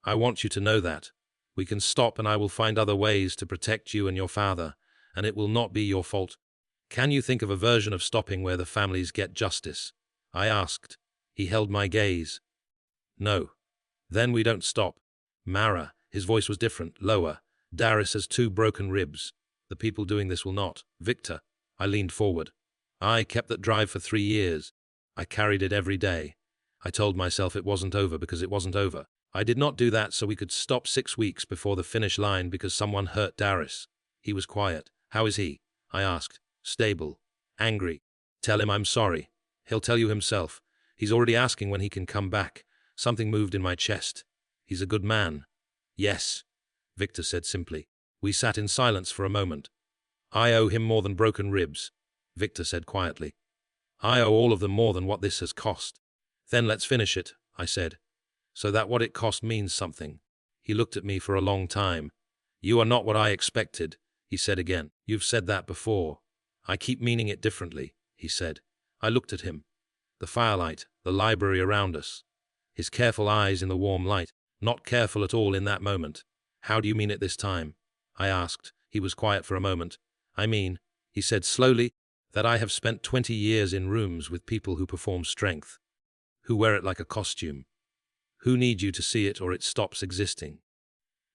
"I want you to know that. We can stop and I will find other ways to protect you and your father, and it will not be your fault." "Can you think of a version of stopping where the families get justice?" I asked. He held my gaze. "No." "Then we don't stop." "Mara," his voice was different, lower. "Darius has 2 broken ribs. The people doing this will not." "Victor." I leaned forward. "I kept that drive for 3 years. I carried it every day. I told myself it wasn't over because it wasn't over. I did not do that so we could stop 6 weeks before the finish line because someone hurt Darius." He was quiet. "How is he?" I asked. "Stable. Angry." "Tell him I'm sorry. He'll tell you himself. He's already asking when he can come back." Something moved in my chest. "He's a good man." "Yes," Victor said simply. We sat in silence for a moment. "I owe him more than broken ribs," Victor said quietly. "I owe all of them more than what this has cost." "Then let's finish it," I said. "So that what it cost means something." He looked at me for a long time. "You are not what I expected," he said again. "You've said that before." "I keep meaning it differently," he said. I looked at him. The firelight, the library around us. His careful eyes in the warm light, not careful at all in that moment. "How do you mean it this time?" I asked. He was quiet for a moment. "I mean," he said slowly, "that I have spent 20 years in rooms with people who perform strength, who wear it like a costume, who need you to see it or it stops existing."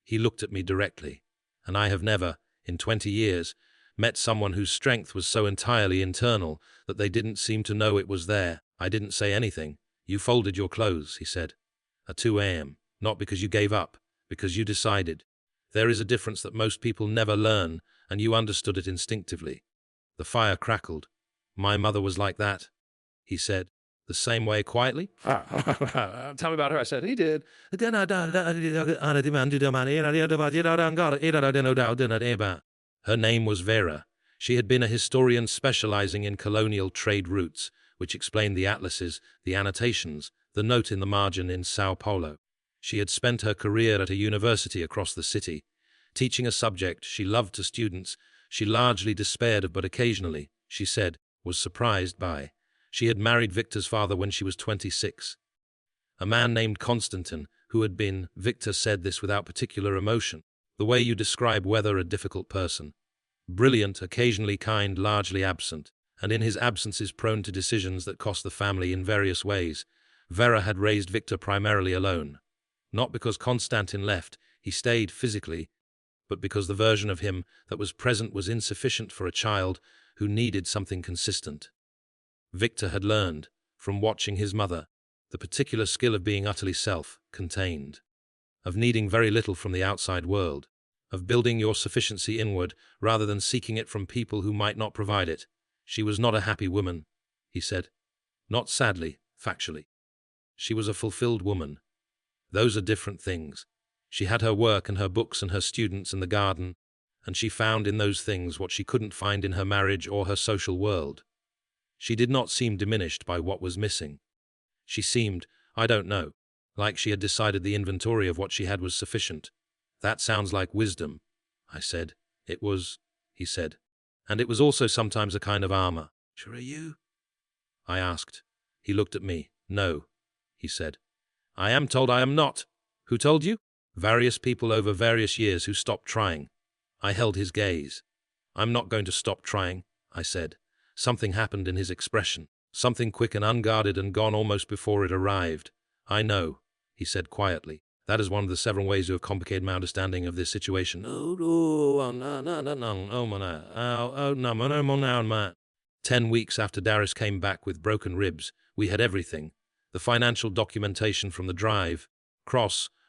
He looked at me directly, and I have never, in 20 years, met someone whose strength was so entirely internal that they didn't seem to know it was there. I didn't say anything. "You folded your clothes," he said, "at 2 a.m., not because you gave up, because you decided. There is a difference that most people never learn, and you understood it instinctively." The fire crackled. "My mother was like that," he said, the same way quietly. Tell me about her. I said, he did. Her name was Vera. She had been a historian specializing in colonial trade routes, which explained the atlases, the annotations, the note in the margin in Sao Paulo. She had spent her career at a university across the city, teaching a subject she loved to students she largely despaired of but occasionally, she said, was surprised by. She had married Victor's father when she was 26. A man named Constantin, who had been, Victor said this without particular emotion, the way you describe whether a difficult person. Brilliant, occasionally kind, largely absent, and in his absences prone to decisions that cost the family in various ways. Vera had raised Victor primarily alone. Not because Constantin left, he stayed physically, but because the version of him that was present was insufficient for a child who needed something consistent. Victor had learned, from watching his mother, the particular skill of being utterly self-contained, of needing very little from the outside world, of building your sufficiency inward rather than seeking it from people who might not provide it. She was not a happy woman, he said. Not sadly, factually. She was a fulfilled woman. Those are different things. She had her work and her books and her students and the garden, and she found in those things what she couldn't find in her marriage or her social world. She did not seem diminished by what was missing. She seemed, I don't know, like she had decided the inventory of what she had was sufficient. That sounds like wisdom, I said. It was, he said. And it was also sometimes a kind of armor. Sure are you? I asked. He looked at me. No, he said. I am told I am not. Who told you? Various people over various years who stopped trying. I held his gaze. I'm not going to stop trying, I said. Something happened in his expression. Something quick and unguarded and gone almost before it arrived. I know, he said quietly. That is one of the several ways you have complicated my understanding of this situation. 10 weeks after Darius came back with broken ribs, we had everything. The financial documentation from the drive,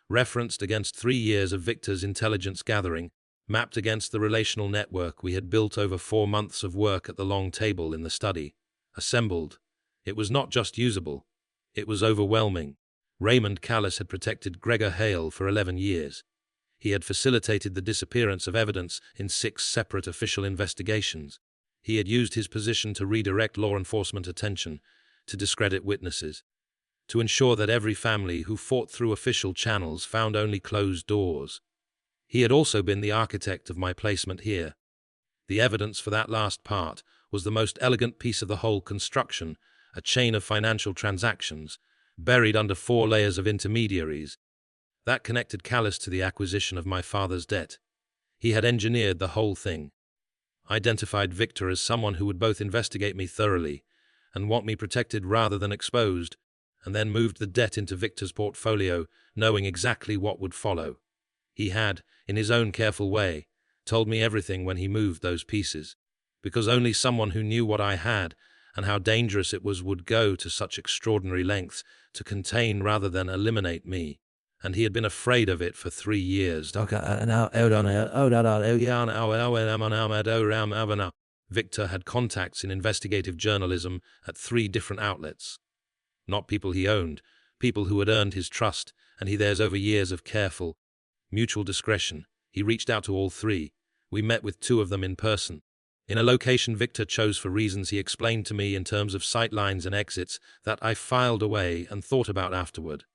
referenced against 3 years of Viktor's intelligence gathering, mapped against the relational network we had built over 4 months of work at the long table in the study. Assembled. It was not just usable. It was overwhelming. Raymond Callis had protected Gregor Hale for 11 years. He had facilitated the disappearance of evidence in 6 separate official investigations. He had used his position to redirect law enforcement attention, to discredit witnesses, to ensure that every family who fought through official channels found only closed doors. He had also been the architect of my placement here. The evidence for that last part was the most elegant piece of the whole construction, a chain of financial transactions, buried under 4 layers of intermediaries. That connected Callis to the acquisition of my father's debt. He had engineered the whole thing. Identified Viktor as someone who would both investigate me thoroughly and want me protected rather than exposed, and then moved the debt into Viktor's portfolio, knowing exactly what would follow. He had, in his own careful way, told me everything when he moved those pieces, because only someone who knew what I had and how dangerous it was would go to such extraordinary lengths to contain rather than eliminate me, and he had been afraid of it for 3 years. Viktor had contacts in investigative journalism at 3 different outlets. Not people he owned, people who had earned his trust, and he theirs over years of careful, mutual discretion. He reached out to all 3. We met with 2 of them in person. In a location Viktor chose for reasons he explained to me in terms of sightlines and exits that I filed away and thought about afterward.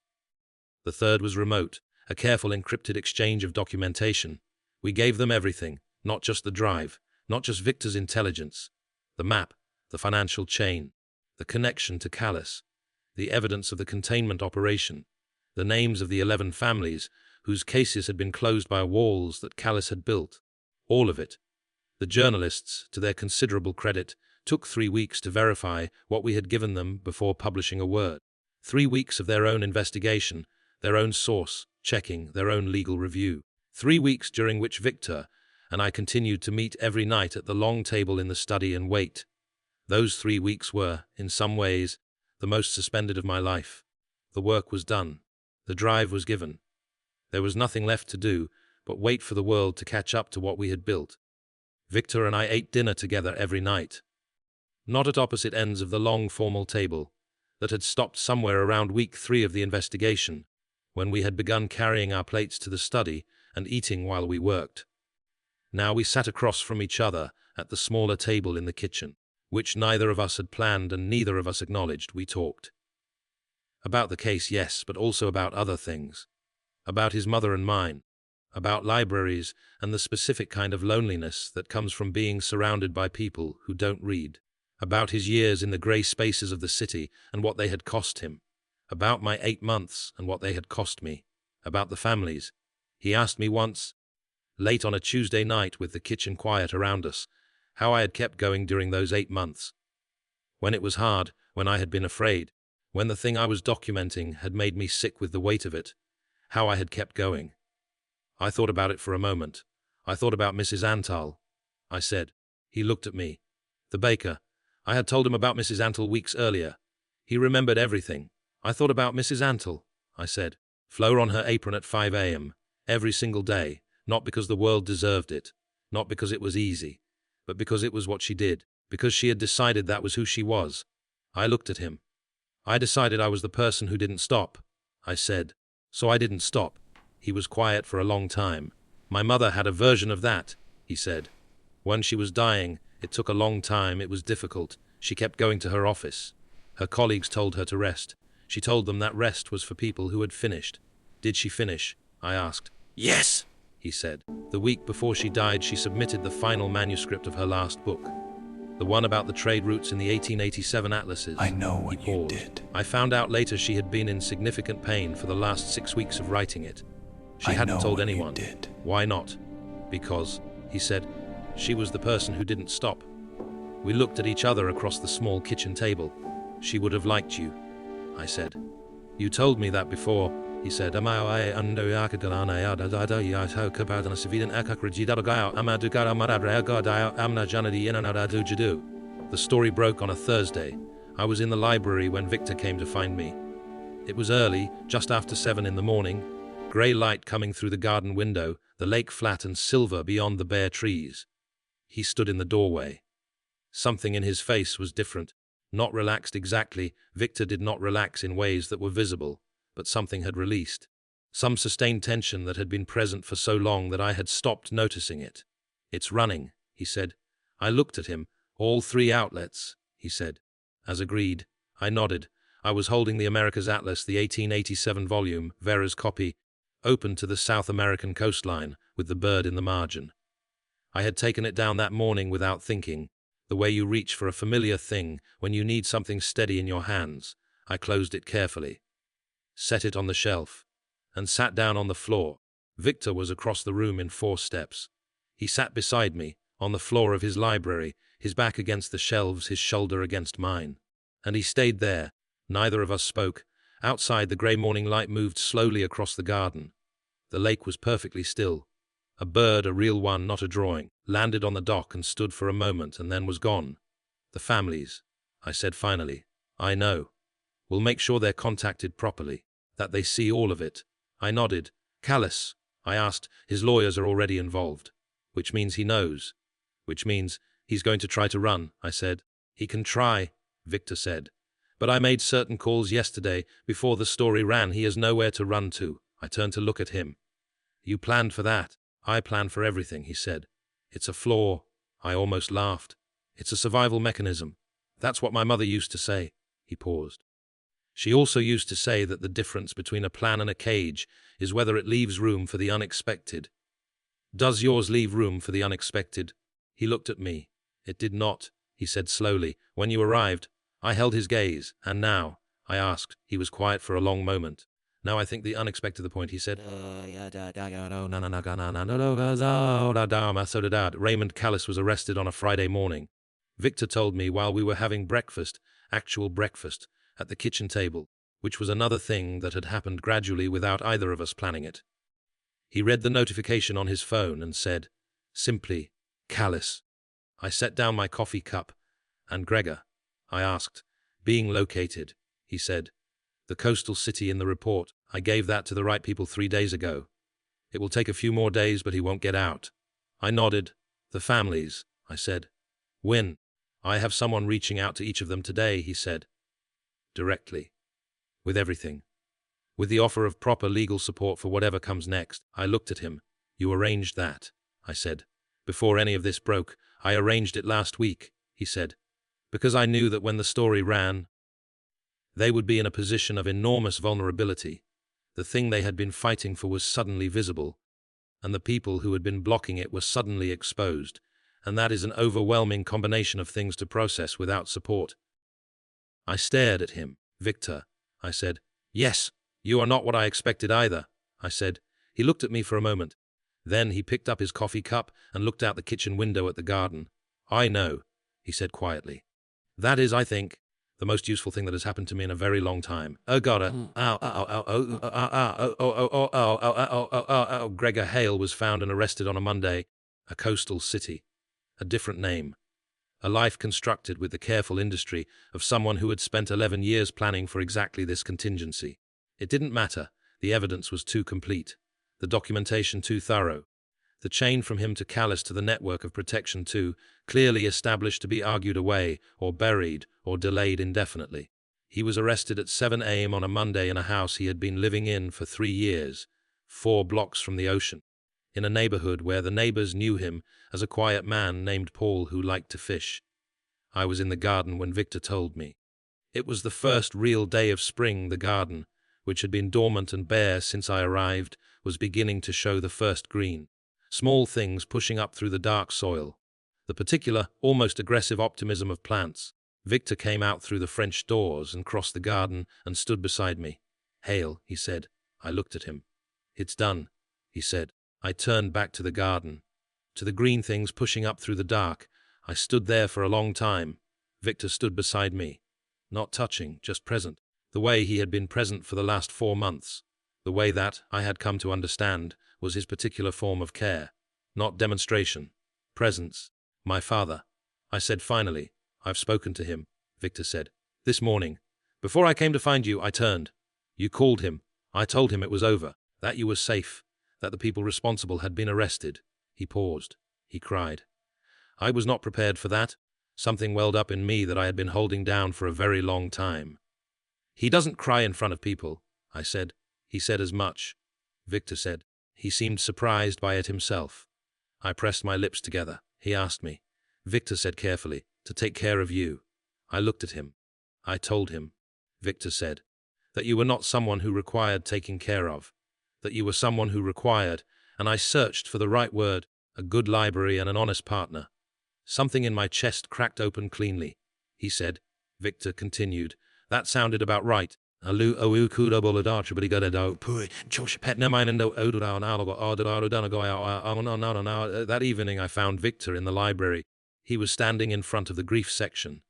The 3rd was remote, a careful encrypted exchange of documentation. We gave them everything, not just the drive, not just Viktor's intelligence, the map, the financial chain, the connection to Callis, the evidence of the containment operation, the names of the 11 families whose cases had been closed by walls that Callis had built. All of it. The journalists, to their considerable credit, took 3 weeks to verify what we had given them before publishing a word. 3 weeks of their own investigation, their own source, checking, their own legal review. 3 weeks during which Viktor and I continued to meet every night at the long table in the study and wait. Those 3 weeks were, in some ways, the most suspended of my life. The work was done. The drive was given. There was nothing left to do but wait for the world to catch up to what we had built. Viktor and I ate dinner together every night. Not at opposite ends of the long formal table that had stopped somewhere around week 3 of the investigation, when we had begun carrying our plates to the study and eating while we worked. Now we sat across from each other at the smaller table in the kitchen, which neither of us had planned and neither of us acknowledged. We talked. About the case, yes, but also about other things. About his mother and mine. About libraries and the specific kind of loneliness that comes from being surrounded by people who don't read. About his years in the grey spaces of the city and what they had cost him. About my 8 months and what they had cost me. About the families. He asked me once, late on a Tuesday night with the kitchen quiet around us, how I had kept going during those 8 months. When it was hard, when I had been afraid, when the thing I was documenting had made me sick with the weight of it, how I had kept going. I thought about it for a moment. I thought about Mrs. Antal. I said. He looked at me. The baker. I had told him about Mrs. Antal weeks earlier. He remembered everything. I thought about Mrs. Antal, I said. Flour on her apron at 5 a.m. every single day, not because the world deserved it, not because it was easy, but because it was what she did, because she had decided that was who she was. I looked at him. I decided I was the person who didn't stop, I said. So I didn't stop. He was quiet for a long time. My mother had a version of that, he said. When she was dying, it took a long time, it was difficult. She kept going to her office. Her colleagues told her to rest. She told them that rest was for people who had finished. Did she finish? I asked. Yes, he said. The week before she died, she submitted the final manuscript of her last book. The one about the trade routes in the 1887 atlases. I know what He paused. you did. I found out later she had been in significant pain for the last 6 weeks of writing it. She I hadn't know told what you anyone. did. Why not? Because, he said, she was the person who didn't stop. We looked at each other across the small kitchen table. She would have liked you, I said. You told me that before, he said. The story broke on a Thursday. I was in the library when Victor came to find me. It was early, just after 7 in the morning. Grey light coming through the garden window, the lake flat and silver beyond the bare trees. He stood in the doorway. Something in his face was different. Not relaxed exactly. Victor did not relax in ways that were visible, but something had released. Some sustained tension that had been present for so long that I had stopped noticing it. It's running, he said. I looked at him. All 3 outlets, he said. As agreed, I nodded. I was holding the America's Atlas, the 1887 volume, Vera's copy, open to the South American coastline, with the bird in the margin. I had taken it down that morning without thinking, the way you reach for a familiar thing when you need something steady in your hands. I closed it carefully, set it on the shelf, and sat down on the floor. Victor was across the room in 4 steps. He sat beside me, on the floor of his library, his back against the shelves, his shoulder against mine. And he stayed there. Neither of us spoke. Outside, the grey morning light moved slowly across the garden. The lake was perfectly still. A bird, a real one, not a drawing, landed on the dock and stood for a moment and then was gone. The families, I said finally. I know. We'll make sure they're contacted properly, that they see all of it. I nodded. Callis, I asked. His lawyers are already involved. Which means he knows. Which means he's going to try to run, I said. He can try, Victor said. But I made certain calls yesterday, before the story ran. He has nowhere to run to. I turned to look at him. You planned for that. I planned for everything, he said. It's a flaw. I almost laughed. It's a survival mechanism. That's what my mother used to say. He paused. She also used to say that the difference between a plan and a cage is whether it leaves room for the unexpected. Does yours leave room for the unexpected? He looked at me. It did not, he said slowly. When you arrived, I held his gaze. And now? I asked. He was quiet for a long moment. Now I think the unexpected, the point, he said. Raymond Callis was arrested on a Friday morning. Victor told me while we were having breakfast, actual breakfast, at the kitchen table, which was another thing that had happened gradually without either of us planning it. He read the notification on his phone and said, simply, Callis. I set down my coffee cup. And Gregor? I asked. Being located, he said. The coastal city in the report. I gave that to the right people 3 days ago. It will take a few more days, but he won't get out. I nodded. The families, I said. When? I have someone reaching out to each of them today, he said. Directly. With everything. With the offer of proper legal support for whatever comes next. I looked at him. You arranged that, I said. Before any of this broke, I arranged it last week, he said. Because I knew that when the story ran, they would be in a position of enormous vulnerability. The thing they had been fighting for was suddenly visible, and the people who had been blocking it were suddenly exposed, and that is an overwhelming combination of things to process without support. I stared at him. Victor, I said. Yes, you are not what I expected either, I said. He looked at me for a moment. Then he picked up his coffee cup and looked out the kitchen window at the garden. I know, he said quietly. That is, I think, the most useful thing that has happened to me in a very long time. Gregor Hale was found and arrested on a Monday. A coastal city. A different name. A life constructed with the careful industry of someone who had spent 11 years planning for exactly this contingency. It didn't matter. The evidence was too complete. The documentation too thorough. The chain from him to Callis to the network of protection too clearly established to be argued away, or buried, or delayed indefinitely. He was arrested at 7 a.m. on a Monday in a house he had been living in for 3 years, 4 blocks from the ocean, in a neighborhood where the neighbors knew him as a quiet man named Paul who liked to fish. I was in the garden when Victor told me. It was the first real day of spring. The garden, which had been dormant and bare since I arrived, was beginning to show the first green. Small things pushing up through the dark soil. the particular, almost aggressive optimism of plants. Victor came out through the French doors and crossed the garden and stood beside me. "Hail," he said. I looked at him. "It's done," he said. I turned back to the garden, to the green things pushing up through the dark. I stood there for a long time. Victor stood beside me, not touching, just present, the way he had been present for the last 4 months. The way that, I had come to understand, was his particular form of care. Not demonstration. Presence. "My father," I said finally. "I've spoken to him," Victor said. "This morning. Before I came to find you, I turned. You called him. I told him it was over, that you were safe, that the people responsible had been arrested." He paused. He cried. I was not prepared for that. Something welled up in me that I had been holding down for a very long time. "He doesn't cry in front of people," I said. "He said as much," Victor said. He seemed surprised by it himself. I pressed my lips together. He asked me, Victor said carefully, "to take care of you." I looked at him. I told him, Victor said, "that you were not someone who required taking care of, that you were someone who required," and I searched for the right word, "a good library and an honest partner." Something in my chest cracked open cleanly. He said, Victor continued, "That sounded about right. That evening I found Victor in the library. He was standing in front of the grief section,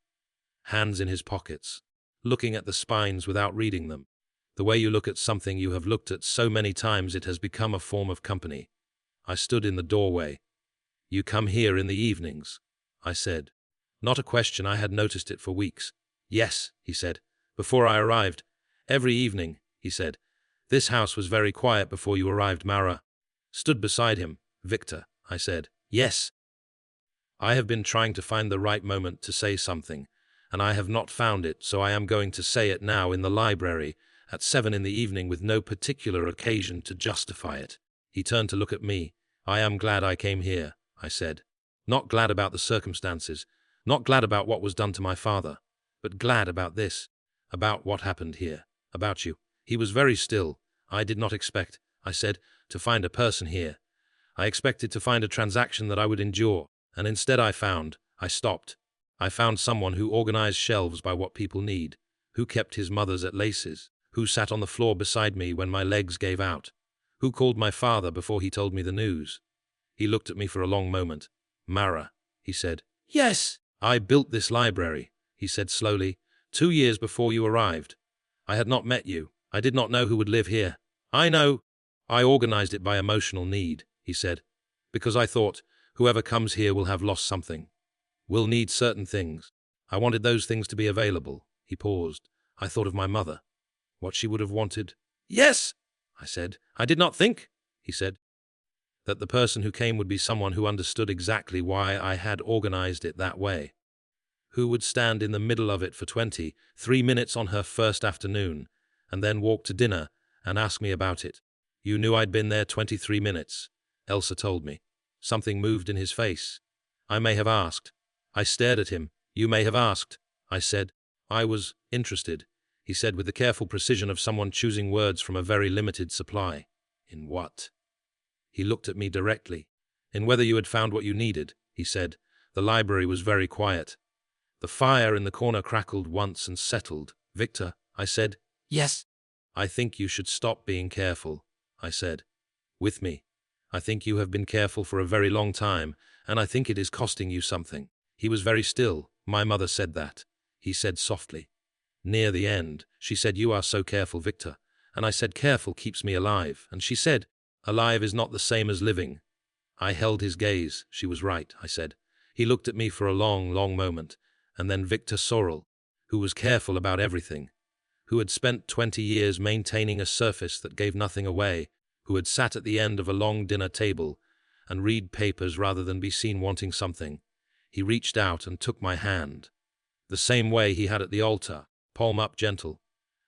hands in his pockets, looking at the spines without reading them. The way you look at something you have looked at so many times it has become a form of company. I stood in the doorway. "You come here in the evenings?" I said. Not a question, I had noticed it for weeks. "Yes," he said, "before I arrived. Every evening," he said. "This house was very quiet before you arrived." Mara stood beside him. "Victor," I said. "Yes." I have been trying to find the right moment to say something, and I have not found it, so I am going to say it now in the library, at 7 in the evening, with no particular occasion to justify it. He turned to look at me. "I am glad I came here," I said. "Not glad about the circumstances, not glad about what was done to my father, but glad about this, about what happened here, about you." He was very still. "I did not expect," I said, "to find a person here. I expected to find a transaction that I would endure, and instead I stopped. I found someone who organized shelves by what people need, who kept his mother's at laces, who sat on the floor beside me when my legs gave out, who called my father before he told me the news." He looked at me for a long moment. "Mara," he said. "Yes." "I built this library," he said slowly, 2 years before you arrived. I had not met you. I did not know who would live here. I know. I organized it by emotional need," he said, "because I thought, whoever comes here will have lost something, will need certain things. I wanted those things to be available." He paused. "I thought of my mother, what she would have wanted." "Yes," I said. "I did not think," he said, "that the person who came would be someone who understood exactly why I had organized it that way, who would stand in the middle of it for 23 minutes on her first afternoon, and then walk to dinner and ask me about it. You knew I'd been there 23 minutes, Elsa told me." Something moved in his face. "I may have asked." I stared at him. "You may have asked," I said. "I was interested," he said with the careful precision of someone choosing words from a very limited supply. "In what?" He looked at me directly. "In whether you had found what you needed," he said. The library was very quiet. The fire in the corner crackled once and settled. "Victor," I said. "Yes." "I think you should stop being careful," I said. "With me. I think you have been careful for a very long time, and I think it is costing you something." He was very still. "My mother said that," he said softly. Near the end, she said, "You are so careful, Victor." And I said, "Careful keeps me alive." And she said, "Alive is not the same as living." I held his gaze. "She was right," I said. He looked at me for a long, long moment, and then Victor Sorrel, who was careful about everything, who had spent 20 years maintaining a surface that gave nothing away, who had sat at the end of a long dinner table and read papers rather than be seen wanting something. He reached out and took my hand, the same way he had at the altar, palm up, gentle.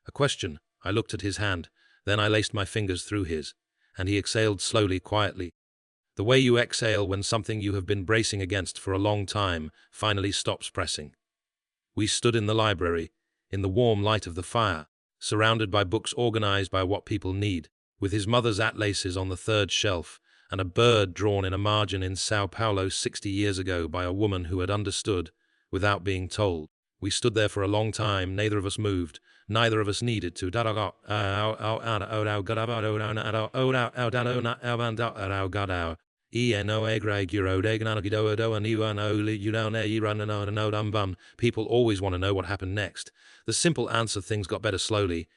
"A question." I looked at his hand, then I laced my fingers through his, and he exhaled slowly, quietly. The way you exhale when something you have been bracing against for a long time finally stops pressing. We stood in the library, in the warm light of the fire, surrounded by books organized by what people need, with his mother's atlases on the third shelf, and a bird drawn in a margin in Sao Paulo 60 years ago by a woman who had understood without being told. We stood there for a long time, neither of us moved, neither of us needed to. People always want to know what happened next. The simple answer, things got better slowly,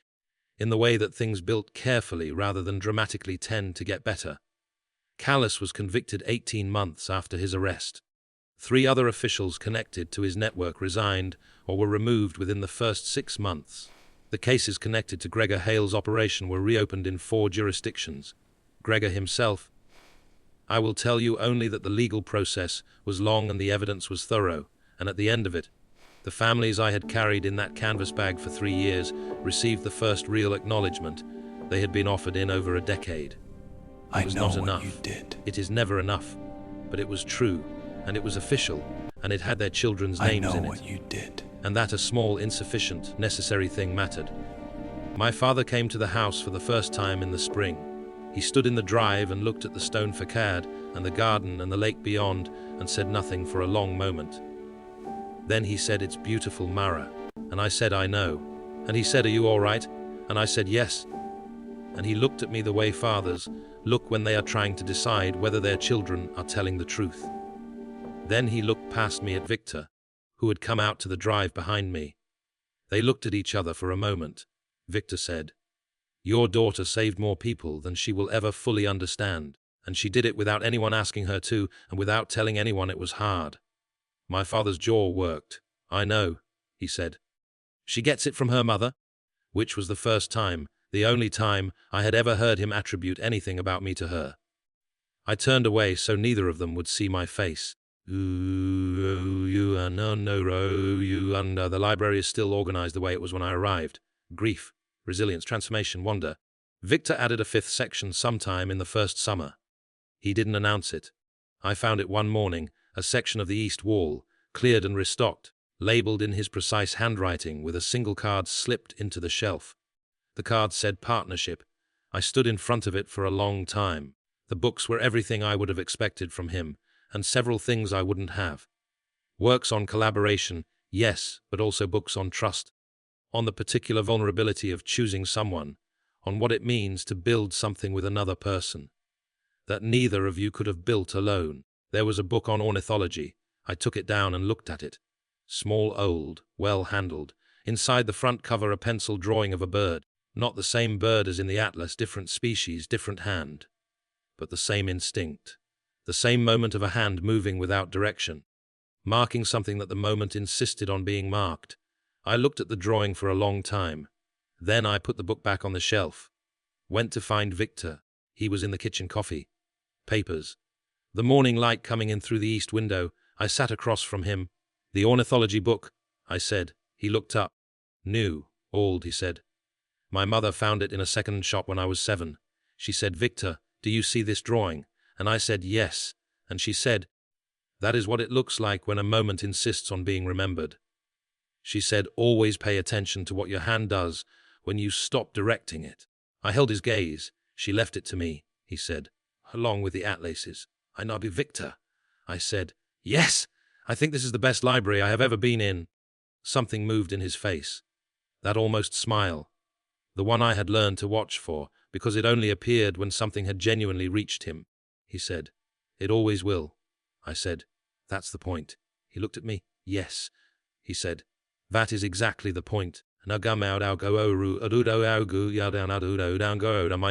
in the way that things built carefully rather than dramatically tend to get better. Callis was convicted 18 months after his arrest. 3 other officials connected to his network resigned or were removed within the first 6 months. The cases connected to Gregor Hale's operation were reopened in 4 jurisdictions. Gregor himself, I will tell you only that the legal process was long and the evidence was thorough, and at the end of it, the families I had carried in that canvas bag for 3 years received the first real acknowledgement they had been offered in over a decade. It was not enough. You did. It is never enough, but it was true, and it was official, and it had their children's names in it. I know what you did. And that a small, insufficient, necessary thing mattered. My father came to the house for the first time in the spring. He stood in the drive and looked at the stone facade and the garden and the lake beyond and said nothing for a long moment. Then he said, "It's beautiful, Mara." And I said, "I know." And he said, "Are you all right?" And I said, "Yes." And he looked at me the way fathers look when they are trying to decide whether their children are telling the truth. Then he looked past me at Victor, who had come out to the drive behind me. They looked at each other for a moment. Victor said, "Your daughter saved more people than she will ever fully understand, and she did it without anyone asking her to, and without telling anyone it was hard." My father's jaw worked. "I know," he said. "She gets it from her mother," which was the first time, the only time, I had ever heard him attribute anything about me to her. I turned away so neither of them would see my face. The library is still organized the way it was when I arrived. Grief, resilience, transformation, wonder. Victor added a 5th section sometime in the first summer. He didn't announce it. I found it one morning, a section of the east wall, cleared and restocked, labeled in his precise handwriting with a single card slipped into the shelf. The card said partnership. I stood in front of it for a long time. The books were everything I would have expected from him, and several things I wouldn't have. Works on collaboration, yes, but also books on trust, on the particular vulnerability of choosing someone, on what it means to build something with another person, that neither of you could have built alone. There was a book on ornithology. I took it down and looked at it. Small, old, well-handled. Inside the front cover a pencil drawing of a bird. Not the same bird as in the atlas, different species, different hand. But the same instinct. The same moment of a hand moving without direction, marking something that the moment insisted on being marked. I looked at the drawing for a long time. Then I put the book back on the shelf. Went to find Victor. He was in the kitchen, coffee. Papers. The morning light coming in through the east window. I sat across from him. "The ornithology book," I said. He looked up. "New. Old," he said. "My mother found it in a second shop when I was 7. She said, 'Victor, do you see this drawing?' And I said, 'Yes.' And she said, 'That is what it looks like when a moment insists on being remembered.' She said, 'Always pay attention to what your hand does when you stop directing it.'" I held his gaze. "She left it to me," he said, "along with the atlases." "I know, Victor," I said. "Yes, I think this is the best library I have ever been in." Something moved in his face. That almost smile. The one I had learned to watch for, because it only appeared when something had genuinely reached him. He said, "It always will." I said, "That's the point." He looked at me. "Yes," he said, "that is exactly the point." My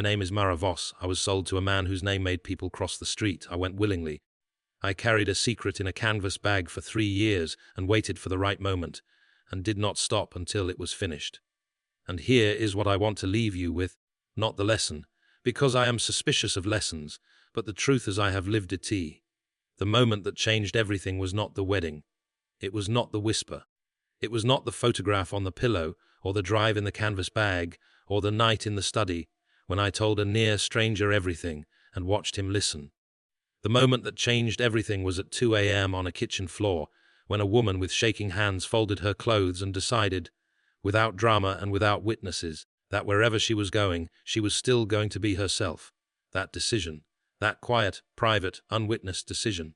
name is Mara Voss. I was sold to a man whose name made people cross the street. I went willingly. I carried a secret in a canvas bag for 3 years and waited for the right moment, and did not stop until it was finished. And here is what I want to leave you with, not the lesson, because I am suspicious of lessons, but the truth as I have lived it. The moment that changed everything was not the wedding. It was not the whisper. It was not the photograph on the pillow, or the drive in the canvas bag, or the night in the study, when I told a near stranger everything and watched him listen. The moment that changed everything was at 2 a.m. on a kitchen floor, when a woman with shaking hands folded her clothes and decided, without drama and without witnesses, that wherever she was going, she was still going to be herself. That decision, That quiet, private, unwitnessed decision.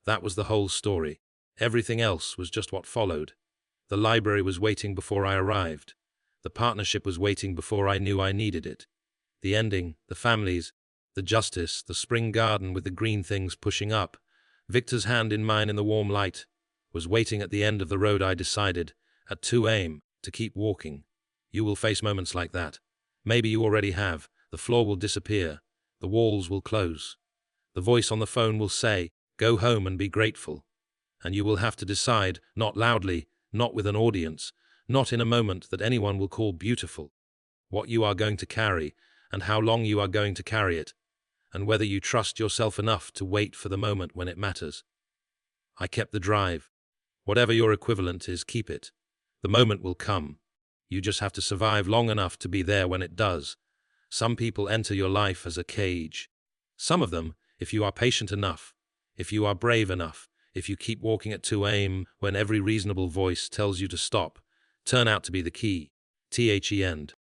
That was the whole story. Everything else was just what followed. The library was waiting before I arrived. The partnership was waiting before I knew I needed it. The ending, the families, the justice, the spring garden with the green things pushing up, Victor's hand in mine in the warm light, was waiting at the end of the road. I decided, at 2 a.m., to keep walking. You will face moments like that. Maybe you already have. The floor will disappear. The walls will close. The voice on the phone will say, "Go home and be grateful." And you will have to decide, not loudly, not with an audience, not in a moment that anyone will call beautiful, what you are going to carry and how long you are going to carry it, and whether you trust yourself enough to wait for the moment when it matters. I kept the drive. Whatever your equivalent is, keep it. The moment will come. You just have to survive long enough to be there when it does. Some people enter your life as a cage. Some of them, if you are patient enough, if you are brave enough, if you keep walking at 2 a.m. when every reasonable voice tells you to stop, turn out to be the key. The end.